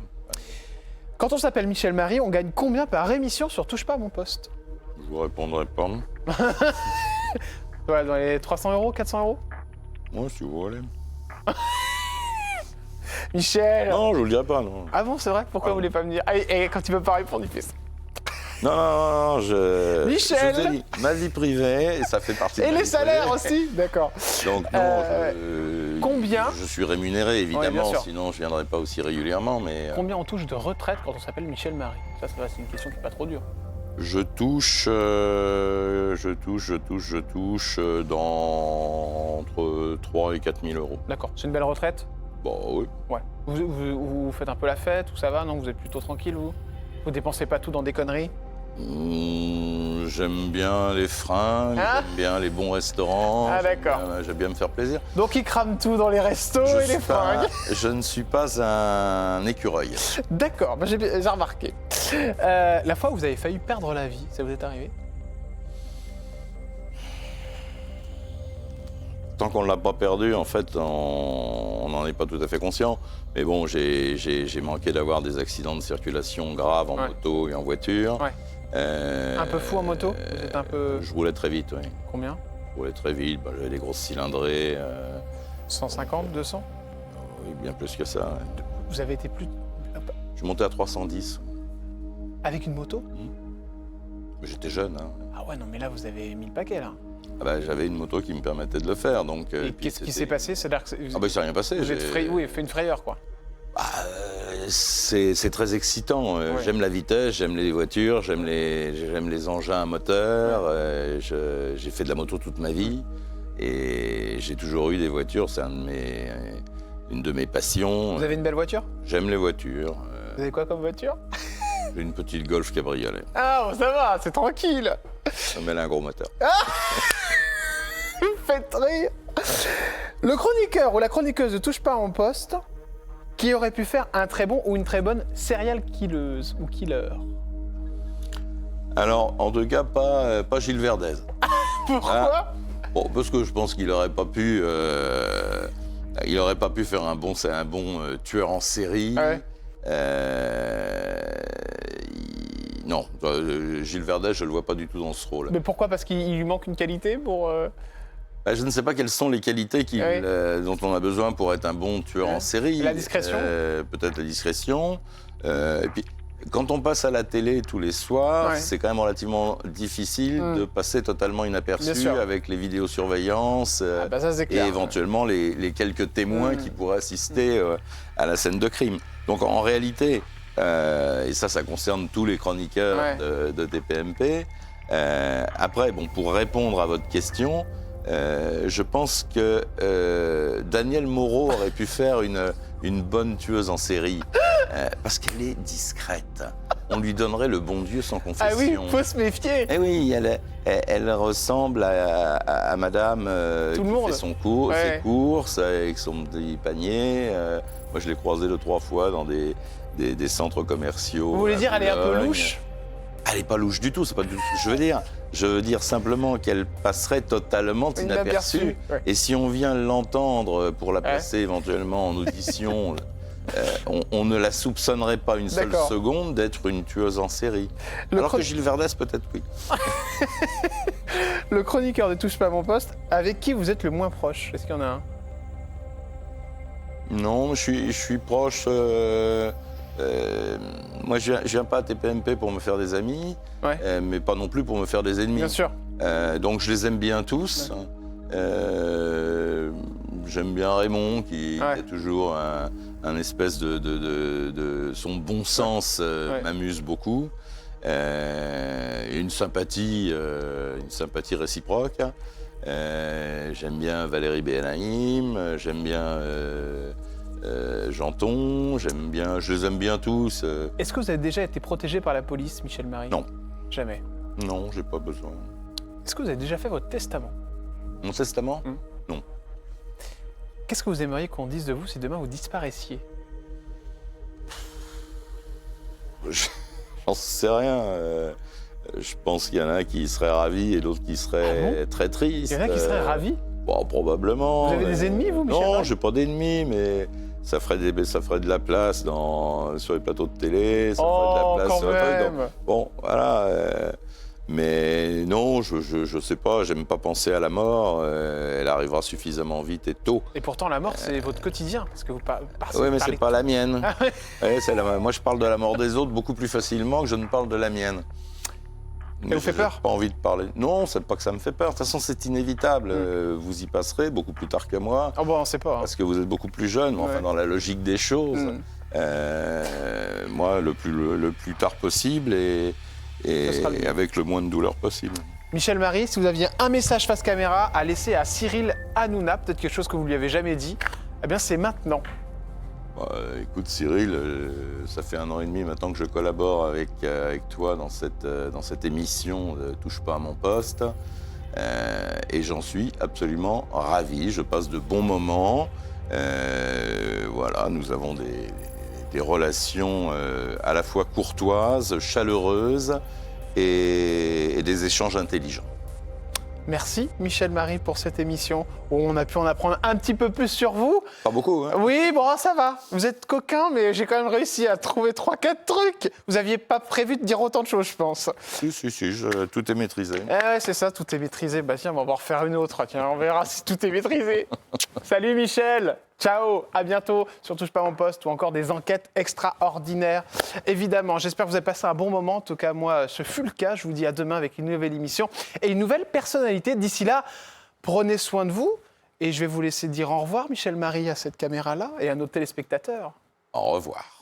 Quand on s'appelle Michel Marie, on gagne combien par émission sur Touche pas à mon poste? Je vous répondrai pas. Ouais, dans les 300 euros, 400 euros? Moi, si vous voulez. Michel! Non, je vous le dirai pas, non. Ah bon, c'est vrai? Pourquoi vous voulez pas me dire? Ah, et quand il veut pas répondre, il fait ça. Non, je... Michel! Je vous ai dit, ma vie privée, et ça fait partie de Et ma les vie salaires privée. aussi? D'accord. Donc non, Combien? Je suis rémunéré, Ouais, évidemment, bien sûr. sinon je viendrais pas aussi régulièrement, mais... Combien on touche de retraite quand on s'appelle Michel Marie? Ça, c'est une question qui n'est pas trop dure. Je touche dans entre 3 et 4 000 euros. D'accord. C'est une belle retraite? Bon, oui. Ouais. Vous faites un peu la fête, ou ça va? Non, vous êtes plutôt tranquille, vous? Vous dépensez pas tout dans des conneries? J'aime bien les fringues, Ah. j'aime bien les bons restaurants. Ah, d'accord. J'aime bien me faire plaisir. Donc il crame tout dans les restos et les fringues. Je ne suis pas un écureuil. D'accord, bah, j'ai remarqué. La fois où vous avez failli perdre la vie, ça vous est arrivé? Tant qu'on ne l'a pas perdu, en fait, on n'en est pas tout à fait conscient. Mais bon, j'ai manqué d'avoir des accidents de circulation graves en Ouais. moto et en voiture. Ouais. Un peu fou en moto? Vous êtes un peu... Je roulais très vite, oui. Combien? Je roulais très vite, j'avais des grosses cylindrées. 150, 200? Oui, bien plus que ça. Ouais. Vous avez été plus... Je suis monté à 310. Avec une moto? Mais j'étais jeune. Hein. Ah ouais, non, mais là, vous avez mis le paquet, là. J'avais une moto qui me permettait de le faire. Donc, Et puis qu'est-ce qui s'est passé? C'est-à-dire que Ah bah, il s'est rien passé. vous êtes oui, fait une frayeur, quoi. C'est très excitant. Ouais. J'aime la vitesse, j'aime les voitures, j'aime les engins à moteur. J'ai fait de la moto toute ma vie et j'ai toujours eu des voitures. C'est une de mes passions. Vous avez une belle voiture? J'aime les voitures. Vous avez quoi comme voiture? J'ai une petite Golf cabriolet. Ah, bon, ça va, c'est tranquille. Mais elle a un gros moteur. Vous me faites rire. Le chroniqueur ou la chroniqueuse ne touche pas en poste qui aurait pu faire un très bon ou une très bonne serial killeuse ou killer. Alors, en tout cas, pas Gilles Verdez. Pourquoi? Bon, parce que je pense qu'il n'aurait pas pu... il aurait pas pu faire un bon tueur en série. Ouais. Non, Gilles Verdez, je ne le vois pas du tout dans ce rôle. Mais pourquoi? Parce qu'il lui manque une qualité pour... Je ne sais pas quelles sont les qualités dont on a besoin pour être un bon tueur en série. La discrétion. Peut-être la discrétion. Et puis, quand on passe à la télé tous les soirs, Ouais. c'est quand même relativement difficile de passer totalement Bien inaperçu sûr. avec les vidéosurveillances Ah bah ça, c'est et clair. éventuellement les quelques témoins qui pourraient assister à la scène de crime. Donc en réalité, et ça concerne tous les chroniqueurs Ouais. de TPMP, après, bon, pour répondre à votre question, je pense que Danielle Moreau aurait pu faire une bonne tueuse en série, parce qu'elle est discrète. On lui donnerait le bon Dieu sans confession. Ah oui, faut se méfier. Eh oui, elle ressemble à madame Tout qui le monde. fait ses Ouais. courses avec son petit panier. Moi, je l'ai croisée 2-3 fois dans des centres commerciaux. Vous voulez à dire, elle est un peu Boulogne. louche? Elle n'est pas louche du tout, c'est pas du tout ce que je veux dire. Je veux dire simplement qu'elle passerait totalement inaperçue. Inaperçue, ouais. Et si on vient l'entendre pour la placer éventuellement en audition, on ne la soupçonnerait pas une seule D'accord. seconde d'être une tueuse en série. Le Alors chron- que Gilles Verdez, peut-être oui. Le chroniqueur ne touche pas à mon poste, avec qui vous êtes le moins proche? Est-ce qu'il y en a un? Non, je suis proche. Moi, je viens pas à TPMP pour me faire des amis, Ouais. mais pas non plus pour me faire des ennemis. Bien sûr. Donc je les aime bien tous. J'aime bien Raymond qui a toujours un espèce de son bon sens m'amuse beaucoup. Une sympathie réciproque. J'aime bien Valérie Benahim, j'aime bien Janton, j'aime bien, je les aime bien tous. Est-ce que vous avez déjà été protégé par la police, Michel Marie? Non. Jamais. Non, j'ai pas besoin. Est-ce que vous avez déjà fait votre testament? Mon testament? Non. Qu'est-ce que vous aimeriez qu'on dise de vous si demain vous disparaissiez? J'en sais rien. Je pense qu'il y en a qui seraient ravis et d'autres qui seraient très tristes. Il y en a qui seraient ravis? Bon, probablement. Vous avez des ennemis, vous, Michel Non, Marie? j'ai pas d'ennemis, mais ça ferait de la place sur les plateaux de télé. Ça ferait de la place quand sur les trucs. même. Bon, voilà. Mais non, je sais pas, j'aime pas penser à la mort. Elle arrivera suffisamment vite et tôt. Et pourtant, la mort, c'est votre quotidien, parce que vous Oui, mais c'est pas la mienne. Ah ouais. Ouais, moi, je parle de la mort des autres beaucoup plus facilement que je ne parle de la mienne. Ça vous fait peur? J'ai pas envie de parler. Non, c'est pas que ça me fait peur. De toute façon, c'est inévitable. Vous y passerez beaucoup plus tard que moi. Oh bon, on sait pas. Parce que vous êtes beaucoup plus jeune, enfin, dans la logique des choses. Moi, le plus tard possible et avec le moins de douleur possible. Michel Marie, si vous aviez un message face caméra à laisser à Cyril Hanouna, peut-être quelque chose que vous lui avez jamais dit, eh bien c'est maintenant. Écoute Cyril, ça fait 1 an et demi maintenant que je collabore avec toi dans cette émission Touche pas à mon poste. Et j'en suis absolument ravi. Je passe de bons moments. Voilà, nous avons des relations à la fois courtoises, chaleureuses et des échanges intelligents. Merci Michel Marie pour cette émission où on a pu en apprendre un petit peu plus sur vous. Pas beaucoup, hein? Oui, bon, ça va. Vous êtes coquin, mais j'ai quand même réussi à trouver 3-4 trucs. Vous n'aviez pas prévu de dire autant de choses, je pense. Si, tout est maîtrisé. Ouais, c'est ça, tout est maîtrisé. Bah tiens, on va en refaire une autre. Tiens, on verra si tout est maîtrisé. Salut Michel. Ciao, à bientôt sur Touche pas à mon poste ou encore des enquêtes extraordinaires. Évidemment, j'espère que vous avez passé un bon moment. En tout cas, moi, ce fut le cas. Je vous dis à demain avec une nouvelle émission et une nouvelle personnalité. D'ici là, prenez soin de vous et je vais vous laisser dire au revoir, Michel Marie, à cette caméra-là et à nos téléspectateurs. Au revoir.